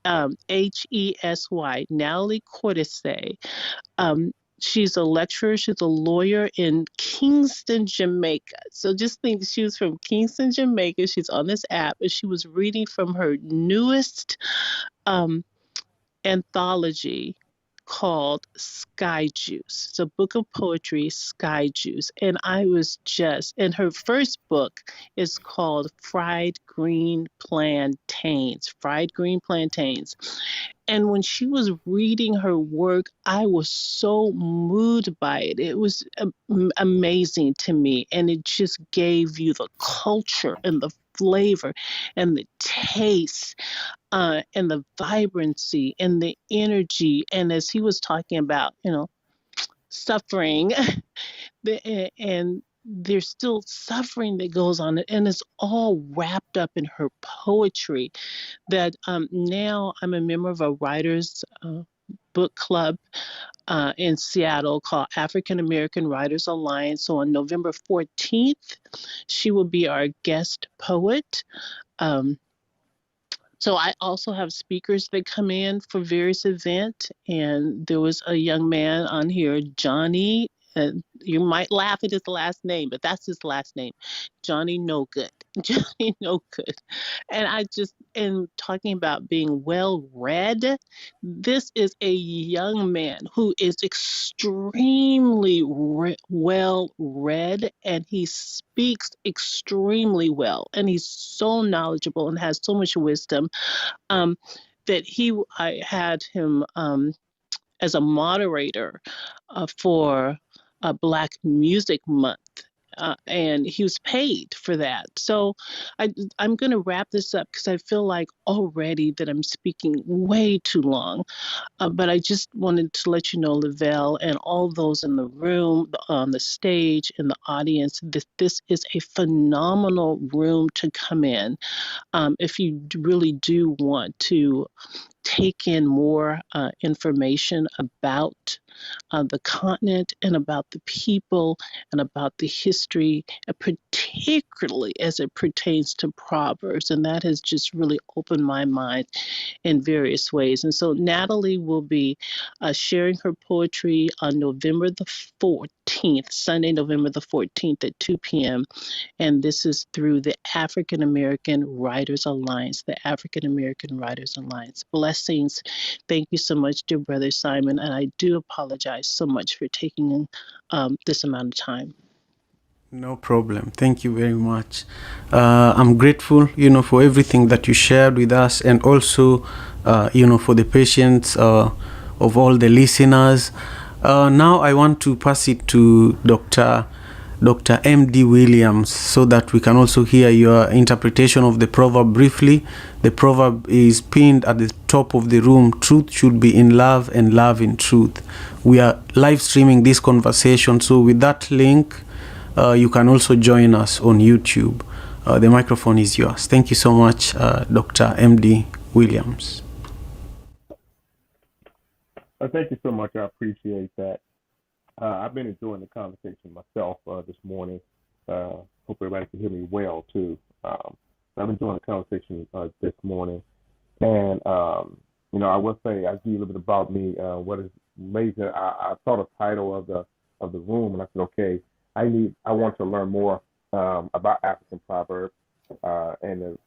Hesy, Natalie Cortese. She's a lecturer, she's a lawyer in Kingston, Jamaica. So just think she was from Kingston, Jamaica. She's on this app and she was reading from her newest anthology called Sky Juice. It's a book of poetry, Sky Juice. And and her first book is called Fried Green Plantains. Fried Green Plantains. And when she was reading her work, I was so moved by it. It was amazing to me. And it just gave you the culture and the flavor and the taste and the vibrancy and the energy. And as he was talking about, suffering, and there's still suffering that goes on, and it's all wrapped up in her poetry. That now I'm a member of a writers book club in Seattle called African American Writers Alliance. So on November 14th, she will be our guest poet. So I also have speakers that come in for various events, and there was a young man on here, Johnny. You might laugh at his last name, but that's his last name, Johnny No Good. Johnny No Good. And I just, in talking about being well read, this is a young man who is extremely well read, and he speaks extremely well, and he's so knowledgeable and has so much wisdom that I had him as a moderator for Black Music Month. And he was paid for that. So I'm going to wrap this up because I feel like already that I'm speaking way too long. But I just wanted to let you know, Lavelle, and all those in the room, on the stage, in the audience, that this is a phenomenal room to come in. If you really do want to take in more information about the continent and about the people and about the history, particularly as it pertains to Proverbs. And that has just really opened my mind in various ways. And so Natalie will be sharing her poetry on November the 14th, Sunday, November the 14th at 2 p.m. And this is through the African American Writers Alliance, the African American Writers Alliance. Blessings. Thank you so much, dear Brother Simon. And I do apologize so much for taking this amount of time. No problem. Thank you very much. I'm grateful, for everything that you shared with us, and also, for the patience of all the listeners. Now I want to pass it to Dr. M.D. Williams so that we can also hear your interpretation of the proverb briefly. The proverb is pinned at the top of the room. Truth should be in love and love in truth. We are live streaming this conversation, so with that link, you can also join us on YouTube. The microphone is yours. Thank you so much, Dr. M.D. Williams. Thank you so much. I appreciate that. I've been enjoying the conversation myself this morning. Hope everybody can hear me well, too. I've been enjoying the conversation this morning. And I will say, I'll give you a little bit about me. What is amazing, I saw the title of the room, and I said, okay, I want to learn more about African proverbs, and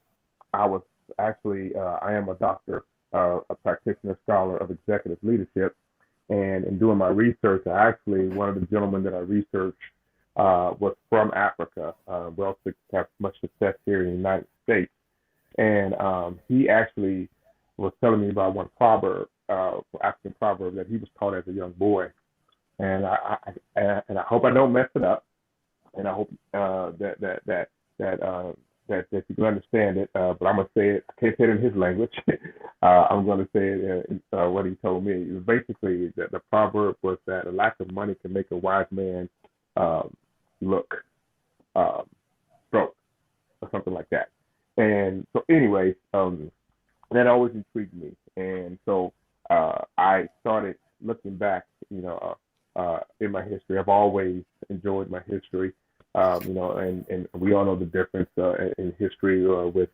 I was actually, I am a doctor, a practitioner, scholar of executive leadership, and in doing my research, one of the gentlemen that I researched was from Africa. We also have much success here in the United States, and he actually was telling me about one proverb, African proverb that he was taught as a young boy, and I hope I don't mess it up, and I hope that you can understand it. But I'm gonna say it. I can't say it in his language. I'm gonna say it what he told me. Basically, the proverb was that a lack of money can make a wise man look broke, or something like that. And so, anyways, that always intrigued me, and so I started looking back, in my history. I've always enjoyed my history, and we all know the difference in history with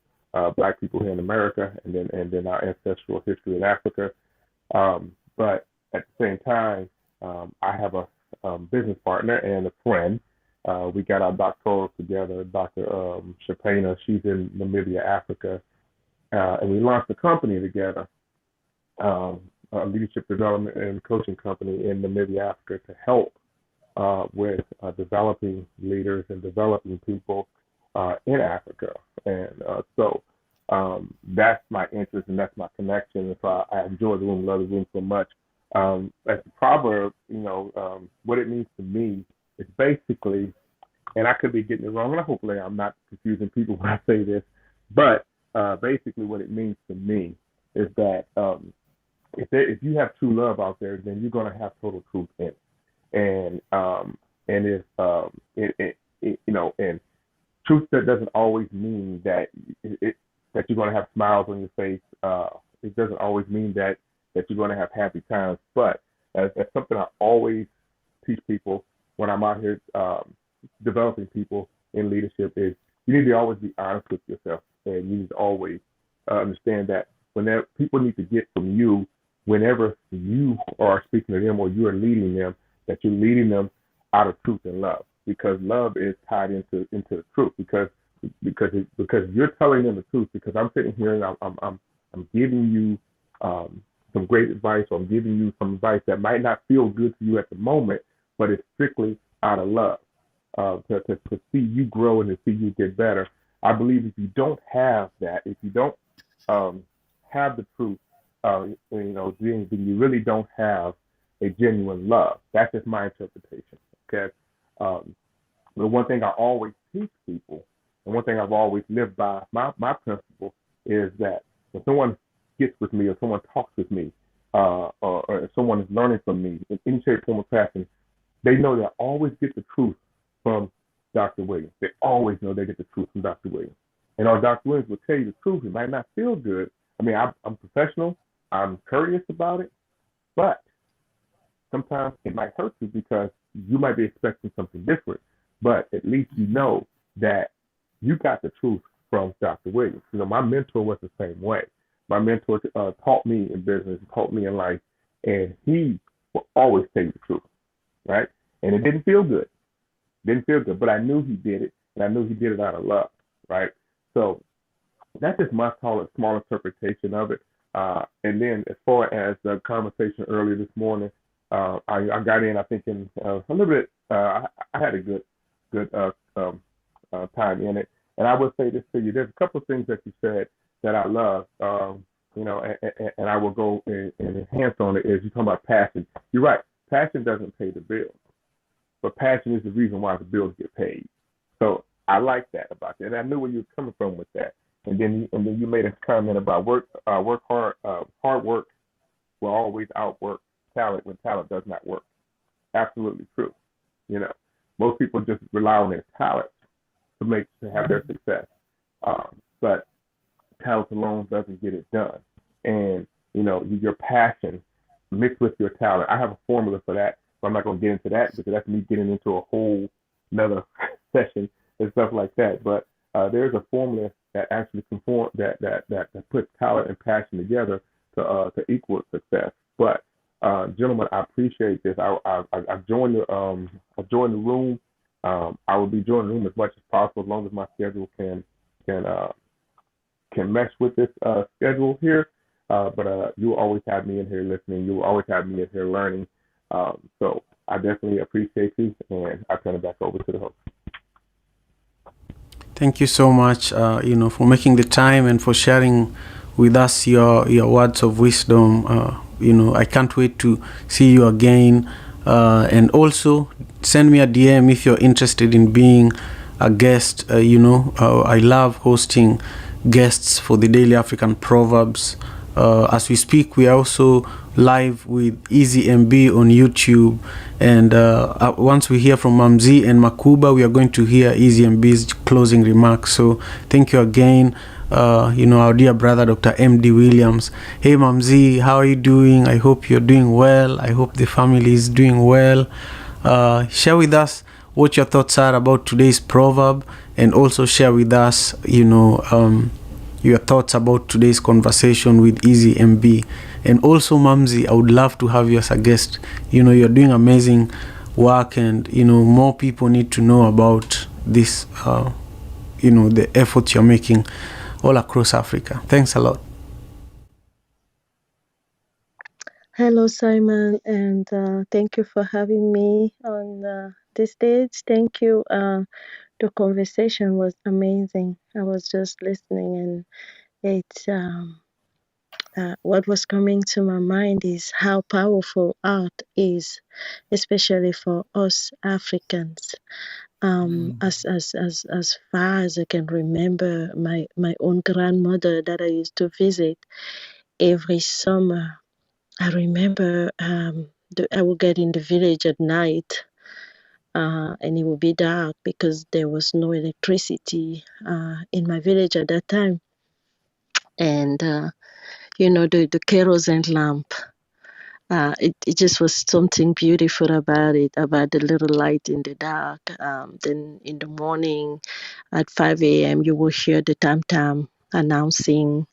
Black people here in America, and then our ancestral history in Africa. But at the same time, I have a business partner and a friend. We got our doctorals together, Dr. Shapena. She's in Namibia, Africa, and we launched a company together, a leadership development and coaching company in Namibia, Africa, to help with developing leaders and developing people in Africa. And so that's my interest and that's my connection. And so I enjoy the room, love the room so much. As a proverb, what it means to me is basically, and I could be getting it wrong, and hopefully I'm not confusing people when I say this, but basically what it means to me is that if you have true love out there, then you're going to have total truth in it. And if and truth, that doesn't always mean that that you're going to have smiles on your face. It doesn't always mean that you're going to have happy times. But that's something I always teach people when I'm out here developing people in leadership is you need to always be honest with yourself, and you need to always understand that whenever people need to get from you, whenever you are speaking to them or you are leading them, that you're leading them out of truth and love, because love is tied into the truth. Because you're telling them the truth. Because I'm sitting here and I'm giving you some great advice, or I'm giving you some advice that might not feel good to you at the moment, but it's strictly out of love, to see you grow and to see you get better. I believe if you don't have that, if you don't have the truth, then you really don't have a genuine love. That's just my interpretation. Okay. The one thing I always teach people, and one thing I've always lived by, my principle is that when someone gets with me, or someone talks with me, or someone is learning from me in any shape, form, or fashion, they know they always get the truth from Dr. Williams. They always know they get the truth from Dr. Williams. And our Dr. Williams will tell you the truth. It might not feel good. I mean, I'm professional. I'm curious about it, but sometimes it might hurt you because you might be expecting something different. But at least you know that you got the truth from Dr. Williams. My mentor was the same way. My mentor taught me in business, taught me in life, and he will always tell you the truth, right? And it didn't feel good. But I knew he did it, and I knew he did it out of love, right? So that's just my small interpretation of it. And then as far as the conversation earlier this morning, I got in, I think, in a little bit, I had a good time in it. And I will say this to you, there's a couple of things that you said that I love, and I will go and enhance on it, is you talking about passion. You're right, passion doesn't pay the bills, but passion is the reason why the bills get paid. So I like that about that, and I knew where you were coming from with that. And then you made a comment about work hard. Hard work will always outwork talent when talent does not work. Absolutely true. Most people just rely on their talent to have their success, but talent alone doesn't get it done. And your passion mixed with your talent. I have a formula for that, but I'm not going to get into that because that's me getting into a whole another session and stuff like that. But there's a formula that actually conform that puts talent and passion together to equal success. But gentlemen, I appreciate this. I joined the room. I will be joining the room as much as possible, as long as my schedule can mesh with this schedule here. But you will always have me in here listening. You will always have me in here learning. So I definitely appreciate you, and I turn it back over to the host. Thank you so much, for making the time and for sharing with us your words of wisdom. I can't wait to see you again. And also send me a DM if you're interested in being a guest. I love hosting guests for the Daily African Proverbs. As we speak, we are also live with Easy MB on YouTube. And once we hear from Mamzi and Makuba, we are going to hear Easy MB's closing remarks. So thank you again, our dear brother, Dr. M.D. Williams. Hey, Mamzi, how are you doing? I hope you're doing well. I hope the family is doing well. Share with us what your thoughts are about today's proverb, and also share with us, your thoughts about today's conversation with Easy MB. And also, Mamzi, I would love to have you as a guest. You're doing amazing work, and more people need to know about this, the efforts you're making all across Africa. Thanks a lot. Hello, Simon, and thank you for having me on this stage. Thank you. The conversation was amazing. I was just listening, and it's what was coming to my mind is how powerful art is, especially for us Africans. As far as I can remember, my own grandmother that I used to visit every summer. I remember I would get in the village at night, and it would be dark because there was no electricity in my village at that time. And, the kerosene lamp, it just was something beautiful about it, about the little light in the dark. Then in the morning at 5 a.m., you will hear the tam-tam announcing,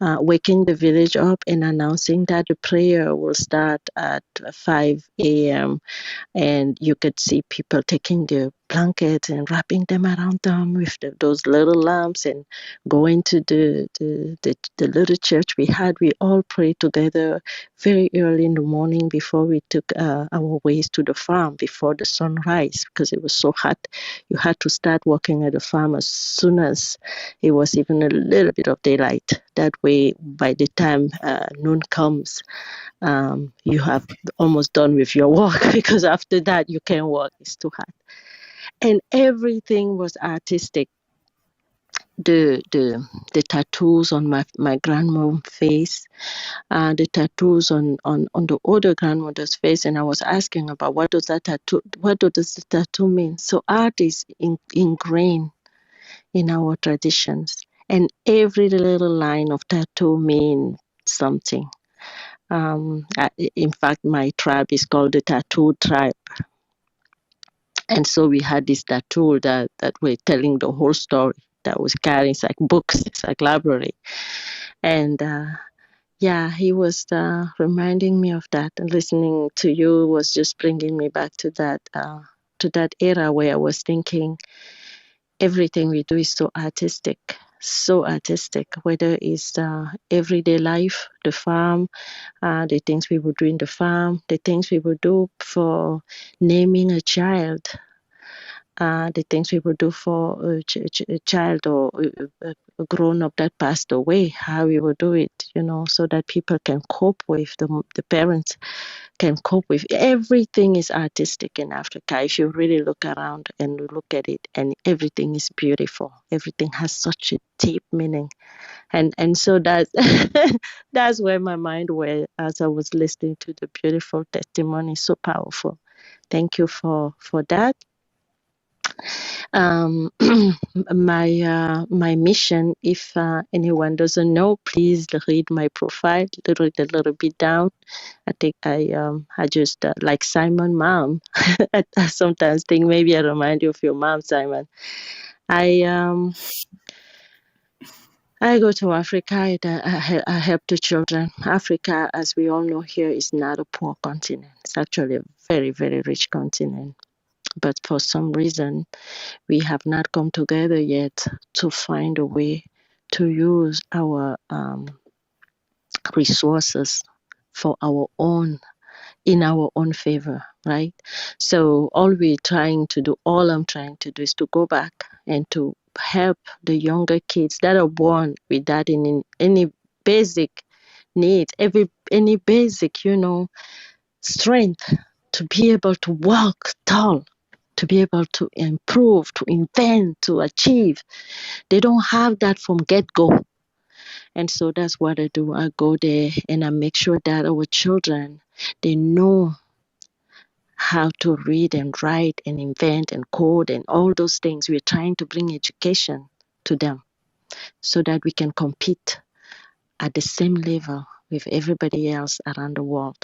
waking the village up and announcing that the prayer will start at 5 a.m. And you could see people taking their blankets and wrapping them around them with those little lamps and going to the little church we had. We all prayed together very early in the morning before we took our ways to the farm before the sunrise, because it was so hot. You had to start working at the farm as soon as it was even a little bit of daylight. That way, by the time noon comes, you have almost done with your work, because after that you can't work, it's too hot. And everything was artistic. The tattoos on my grandmom's face, the tattoos on the older grandmother's face, and I was asking about what does the tattoo mean. So art is ingrained in our traditions, and every little line of tattoo means something. In fact, my tribe is called the Tattoo Tribe. And so we had this tattoo that were telling the whole story, that was carrying, it's like books, it's like library. And he was reminding me of that, and listening to you was just bringing me back to that era where I was thinking everything we do is so artistic, whether it's everyday life, the farm, the things we would do in the farm, the things we would do for naming a child, the things we would do for a child or a grown-up that passed away, how we would do it, so that people can cope with, the parents can cope with. Everything is artistic in Africa. If you really look around and look at it, and everything is beautiful. Everything has such a deep meaning. And so that's that's where my mind went as I was listening to the beautiful testimony. So powerful. Thank you for that. My mission, if anyone doesn't know, please read my profile, read a little bit down. I think I just like Simon mom. I sometimes think maybe I remind you of your mom, Simon. I go to Africa. I help the children. Africa, as we all know here, is not a poor continent. It's actually a very, very rich continent. But for some reason, we have not come together yet to find a way to use our resources for our own, in our own favor, right? So all I'm trying to do is to go back and to help the younger kids that are born without any basic needs, any basic, strength to be able to walk tall, to be able to improve, to invent, to achieve. They don't have that from get-go. And so that's what I do. I go there and I make sure that our children, they know how to read and write and invent and code and all those things. We're trying to bring education to them so that we can compete at the same level with everybody else around the world.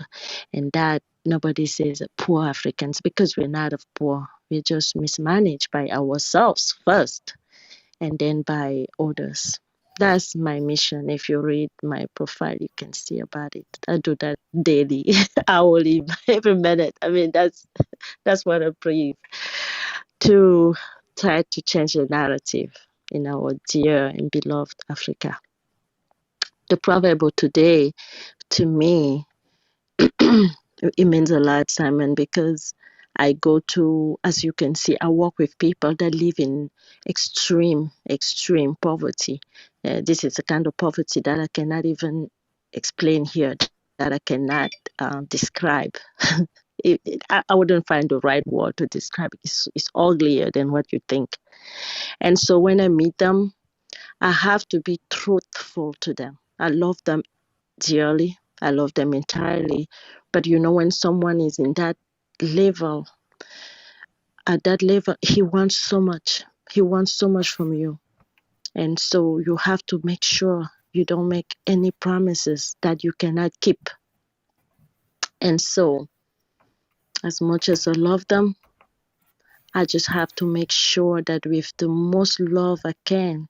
And that nobody says poor Africans, because we're not poor. We're just mismanaged by ourselves first and then by others. That's my mission. If you read my profile, you can see about it. I do that daily, hourly, every minute. I mean, that's what I breathe, to try to change the narrative in our dear and beloved Africa. The proverb of today, to me, it means a lot, Simon, because I go to, as you can see, I work with people that live in extreme poverty. This is a kind of poverty that I cannot even explain here, that I cannot describe. I wouldn't find the right word to describe it. It's uglier than what you think. And so when I meet them, I have to be truthful to them. I love them dearly. I love them entirely. But when someone is in that level, at that level, he wants so much. He wants so much from you. And so you have to make sure you don't make any promises that you cannot keep. And so, as much as I love them, I just have to make sure that with the most love I can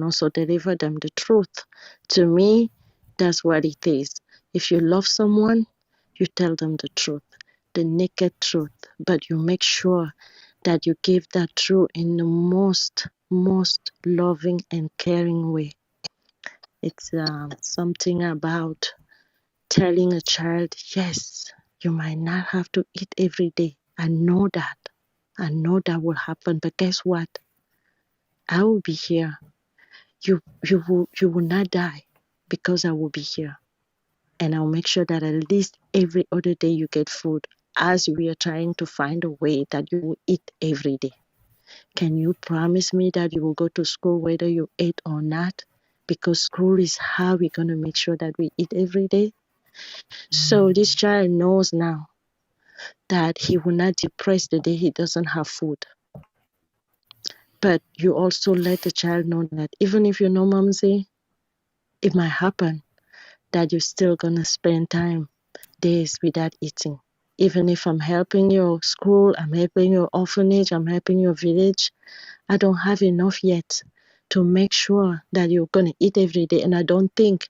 also deliver them the truth. To me, that's what it is. If you love someone, you tell them the truth, the naked truth, but you make sure that you give that truth in the most loving and caring way. It's something about telling a child, yes, you might not have to eat every day. I know that will happen, but guess what? I will be here. You will not die because I will be here. And I'll make sure that at least every other day you get food, as we are trying to find a way that you will eat every day. Can you promise me that you will go to school whether you eat or not? Because school is how we're going to make sure that we eat every day. So this child knows now that he will not depress the day he doesn't have food. But you also let the child know that even if you know, Momsy, it might happen that you're still going to spend days without eating. Even if I'm helping your school, I'm helping your orphanage, I'm helping your village, I don't have enough yet to make sure that you're going to eat every day. And I don't think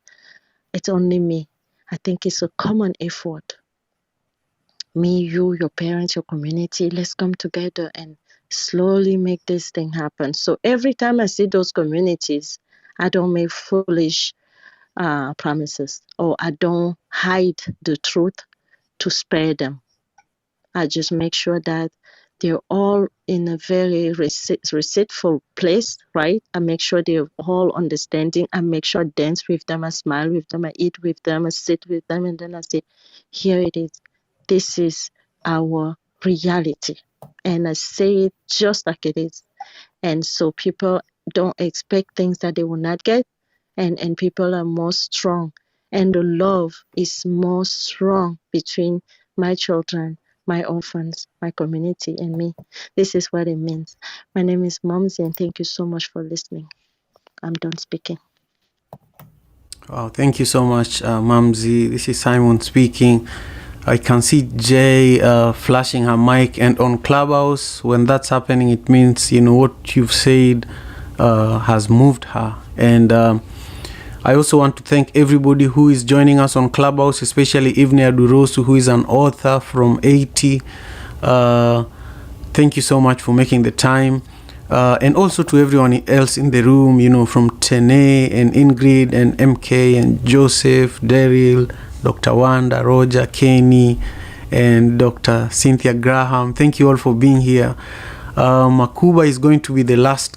it's only me. I think it's a common effort. Me, you, your parents, your community, let's come together and slowly make this thing happen. So every time I see those communities, I don't make foolish promises, or I don't hide the truth to spare them. I just make sure that they're all in a very receiveful place, right? I make sure they're all understanding. I make sure I dance with them, I smile with them, I eat with them, I sit with them, and then I say, here it is. This is our reality. And I say it just like it is. And so people don't expect things that they will not get. And people are more strong. And the love is more strong between my children, my orphans, my community, and me. This is what it means. My name is Momsy, and thank you so much for listening. I'm done speaking. Wow, thank you so much, Mamzi. This is Simon speaking. I can see Jay flashing her mic, and on Clubhouse, when that's happening, it means what you've said has moved her. And I also want to thank everybody who is joining us on Clubhouse, especially Ivne Adurosu, who is an author from Haiti. Thank you so much for making the time. And also to everyone else in the room, from Tene and Ingrid and MK and Joseph, Daryl, Dr. Wanda, Roger, Kenny, and Dr. Cynthia Graham. Thank you all for being here. Makuba is going to be the last,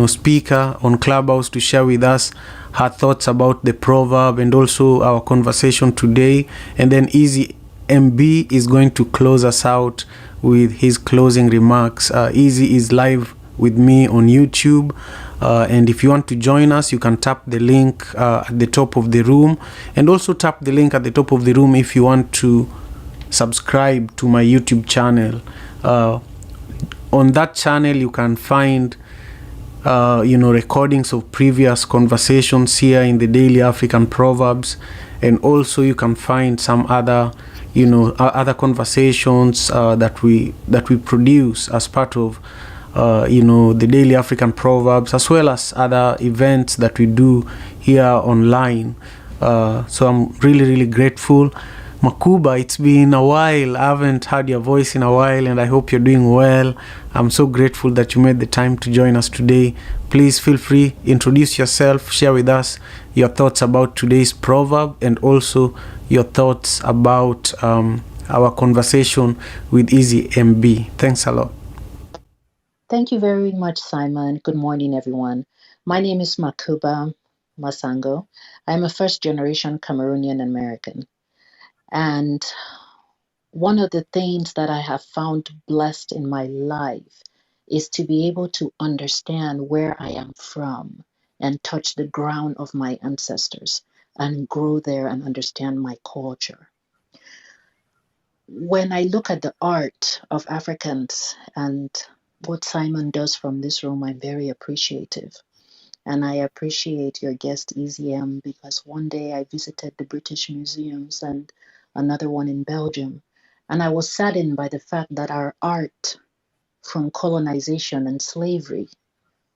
speaker on Clubhouse to share with us her thoughts about the proverb and also our conversation today. And then Easy MB is going to close us out with his closing remarks. Easy is live with me on YouTube. And if you want to join us, you can tap the link at the top of the room. And also tap the link at the top of the room if you want to subscribe to my YouTube channel. On that channel, you can find recordings of previous conversations here in the Daily African Proverbs, and also you can find some other other conversations that we produce as part of the Daily African Proverbs, as well as other events that we do here online. So I'm really grateful. Makuba, it's been a while. I haven't heard your voice in a while, and I hope you're doing well. I'm so grateful that you made the time to join us today. Please feel free, introduce yourself, share with us your thoughts about today's proverb, and also your thoughts about our conversation with Easy MB. Thanks a lot. Thank you very much, Simon. Good morning, everyone. My name is Makuba Masango. I'm a first-generation Cameroonian American. And one of the things that I have found blessed in my life is to be able to understand where I am from and touch the ground of my ancestors and grow there and understand my culture. When I look at the art of Africans and what Simon does from this room, I'm very appreciative. And I appreciate your guest, EZM, because one day I visited the British museums and another one in Belgium. And I was saddened by the fact that our art from colonization and slavery,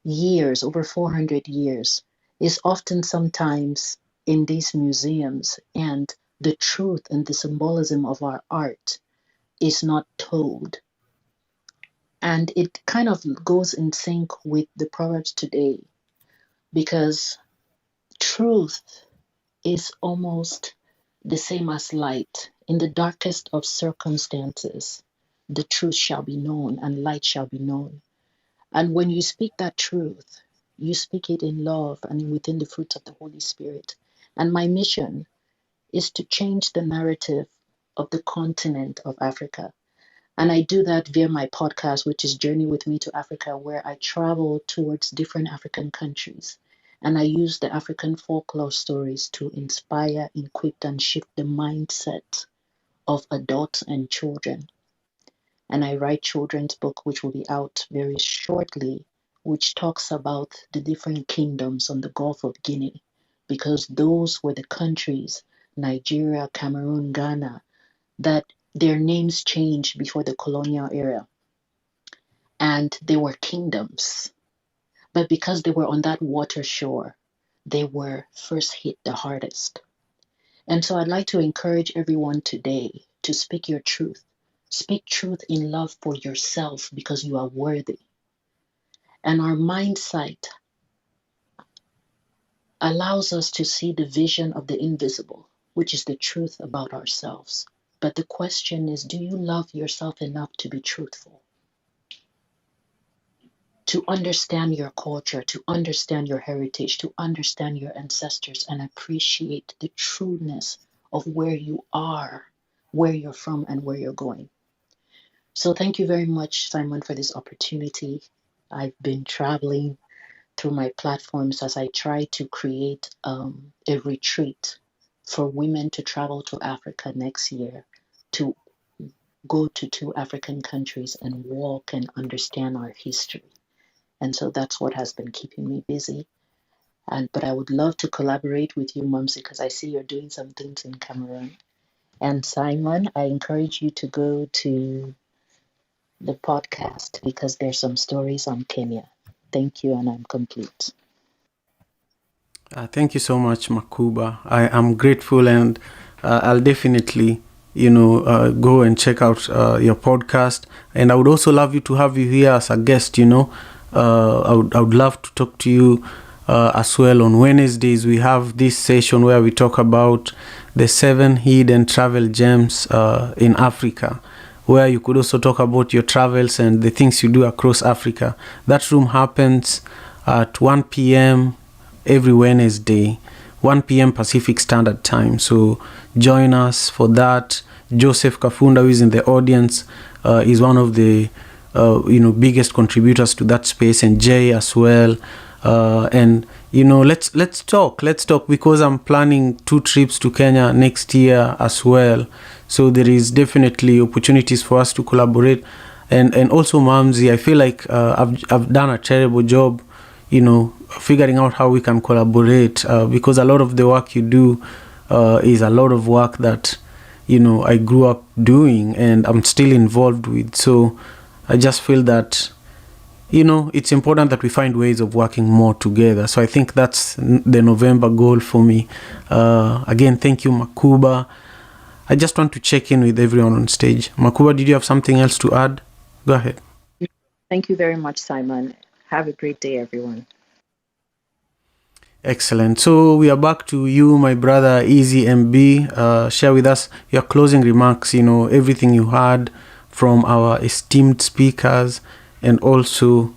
years, over 400 years, is often sometimes in these museums. And the truth and the symbolism of our art is not told. And it kind of goes in sync with the Proverbs today, because truth is almost the same as light. In the darkest of circumstances, the truth shall be known and light shall be known. And when you speak that truth, you speak it in love and within the fruits of the Holy Spirit. And my mission is to change the narrative of the continent of Africa. And I do that via my podcast, which is Journey with Me to Africa, where I travel towards different African countries. And I use the African folklore stories to inspire, equip, and shift the mindset of adults and children. And I write children's book, which will be out very shortly, which talks about the different kingdoms on the Gulf of Guinea, because those were the countries, Nigeria, Cameroon, Ghana, that their names changed before the colonial era. And they were kingdoms. But because they were on that water shore, they were first hit the hardest. And so I'd like to encourage everyone today to speak your truth. Speak truth in love for yourself because you are worthy. And our mindset allows us to see the vision of the invisible, which is the truth about ourselves. But the question is, do you love yourself enough to be truthful? To understand your culture, to understand your heritage, to understand your ancestors and appreciate the trueness of where you are, where you're from, and where you're going. So thank you very much, Simon, for this opportunity. I've been traveling through my platforms as I try to create a retreat for women to travel to Africa next year, to go to 2 African countries and walk and understand our history. And so that's what has been keeping me busy. But I would love to collaborate with you, Mumsy, because I see you're doing some things in Cameroon. And Simon, I encourage you to go to the podcast because there's some stories on Kenya. Thank you, and I'm complete. Thank you so much, Makuba. I am grateful, and I'll definitely, go and check out your podcast. And I would also love you to have you here as a guest. I would love to talk to you as well. On Wednesdays, we have this session where we talk about the 7 hidden travel gems in Africa, where you could also talk about your travels and the things you do across Africa. That room happens at 1 p.m. every Wednesday, 1 p.m. Pacific Standard Time. So join us for that. Joseph Kafunda, who is in the audience, is one of the biggest contributors to that space, and Jay as well. And let's talk because I'm planning 2 trips to Kenya next year as well. So there is definitely opportunities for us to collaborate. And also, Mamzi, I feel like I've done a terrible job, figuring out how we can collaborate, because a lot of the work you do is a lot of work that I grew up doing and I'm still involved with. So I just feel that it's important that we find ways of working more together. So I think that's the November goal for me. Again, thank you, Makuba. I just want to check in with everyone on stage. Makuba, did you have something else to add? Go ahead. Thank you very much, Simon. Have a great day, everyone. Excellent. So we are back to you, my brother, Easy MB. Share with us your closing remarks, everything you heard from our esteemed speakers, and also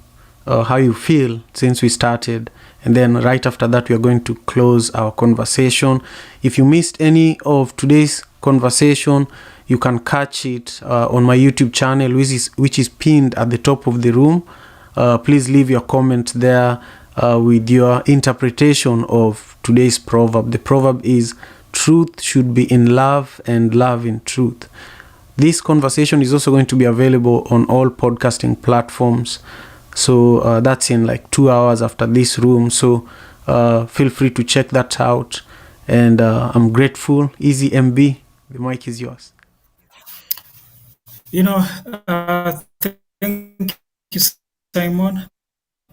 how you feel since we started. And then right after that, we are going to close our conversation. If you missed any of today's conversation, you can catch it on my YouTube channel, which is pinned at the top of the room. Please leave your comment there with your interpretation of today's proverb. The proverb is, truth should be in love and love in truth. This conversation is also going to be available on all podcasting platforms. So that's in like 2 hours after this room. So feel free to check that out. And I'm grateful. Easy MB, the mic is yours. Thank you, Simon.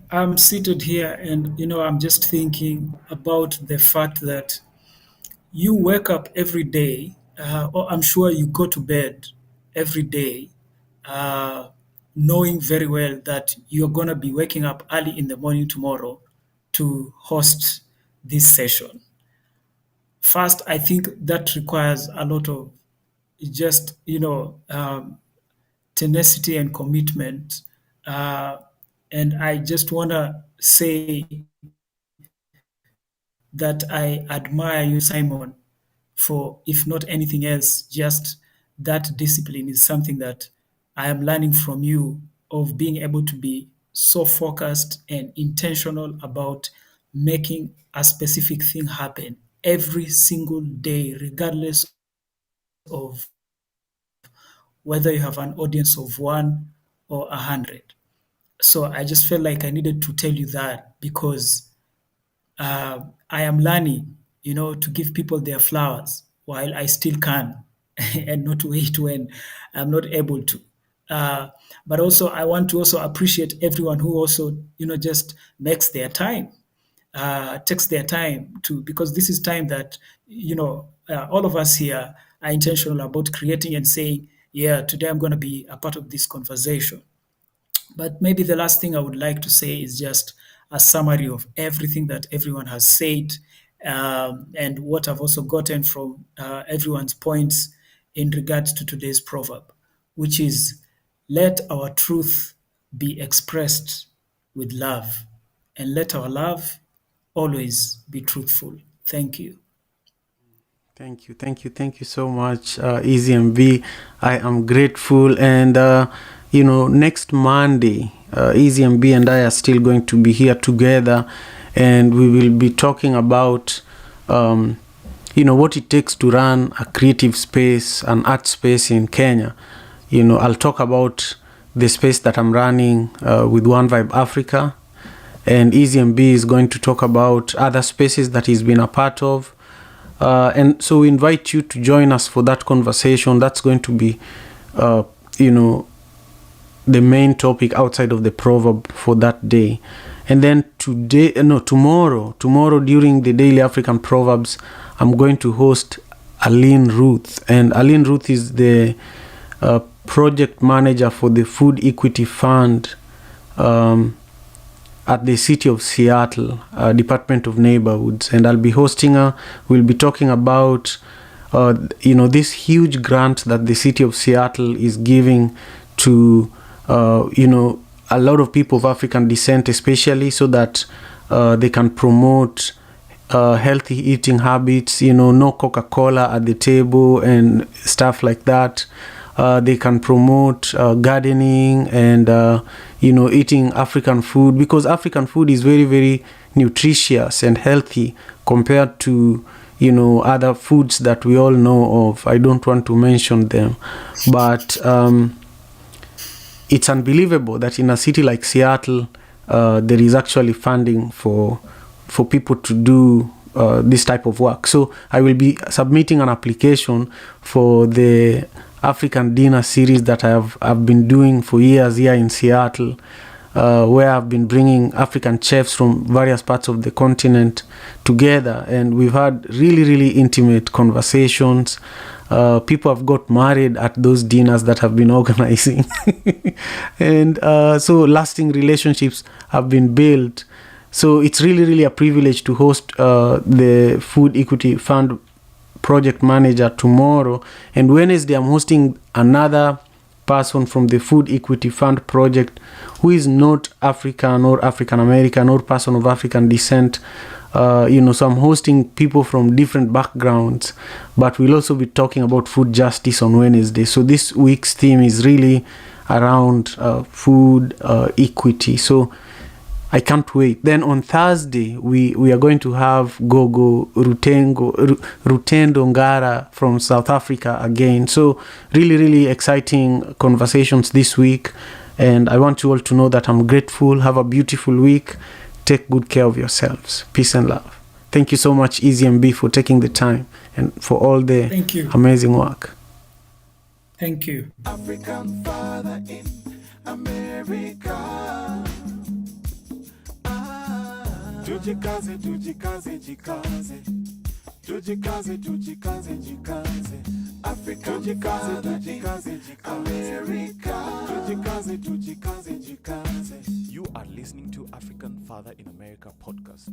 I'm seated here and, I'm just thinking about the fact that you wake up every day, or I'm sure you go to bed every day, knowing very well that you're going to be waking up early in the morning tomorrow to host this session. First, I think that requires a lot of just, tenacity and commitment. And I just want to say that I admire you, Simon, for, if not anything else, just that discipline is something that I am learning from you, of being able to be so focused and intentional about making a specific thing happen every single day, regardless of whether you have an audience of 1 or 100. So I just felt like I needed to tell you that, because I am learning, to give people their flowers while I still can, and not wait when I'm not able to. But also, I want to also appreciate everyone who also, just makes their time, takes their time to, because this is time that, all of us here are intentional about creating and saying, yeah, today I'm going to be a part of this conversation. But maybe the last thing I would like to say is just a summary of everything that everyone has said, and what I've also gotten from everyone's points in regards to today's proverb, which is, let our truth be expressed with love, and let our love always be truthful. Thank you. Thank you so much, Easy MB. I am grateful. And next Monday, Easy MB and I are still going to be here together, and we will be talking about what it takes to run a creative space, an art space in Kenya. I'll talk about the space that I'm running with One Vibe Africa, and Easy MB is going to talk about other spaces that he's been a part of. And so we invite you to join us for that conversation. That's going to be, the main topic outside of the proverb for that day. And then tomorrow during the Daily African Proverbs, I'm going to host Aline Ruth. And Aline Ruth is the project manager for the Food Equity Fund at the City of Seattle, Department of Neighborhoods. And I'll be hosting her. We'll be talking about this huge grant that the City of Seattle is giving to a lot of people of African descent, especially, so that they can promote healthy eating habits, no Coca-Cola at the table and stuff like that. They can promote gardening and, eating African food, because African food is very, very nutritious and healthy compared to, other foods that we all know of. I don't want to mention them, but it's unbelievable that in a city like Seattle, there is actually funding for people to do this type of work. So I will be submitting an application for the African dinner series that I've been doing for years here in Seattle, where I've been bringing African chefs from various parts of the continent together, and we've had really, really intimate conversations. People have got married at those dinners that have been organizing. And so lasting relationships have been built. So it's really, really a privilege to host the Food Equity Fund project manager tomorrow. And Wednesday, I'm hosting another person from the Food Equity Fund project who is not African or African American or person of African descent. So I'm hosting people from different backgrounds, but we'll also be talking about food justice on Wednesday. So this week's theme is really around food equity. So I can't wait. Then on Thursday, we are going to have Gogo Rutendo Ngara from South Africa again. So really, really exciting conversations this week. And I want you all to know that I'm grateful. Have a beautiful week. Take good care of yourselves. Peace and love. Thank you so much, EasyMB, for taking the time and for all the amazing work. Thank you. African father in America. Tujikaze, tujikaze, jikaze. Tujikaze, tujikaze, jikaze. Africa, tujikaze, tujikaze, jikaze. America. Tujikaze, tujikaze, jikaze. You are listening to African Father in America podcast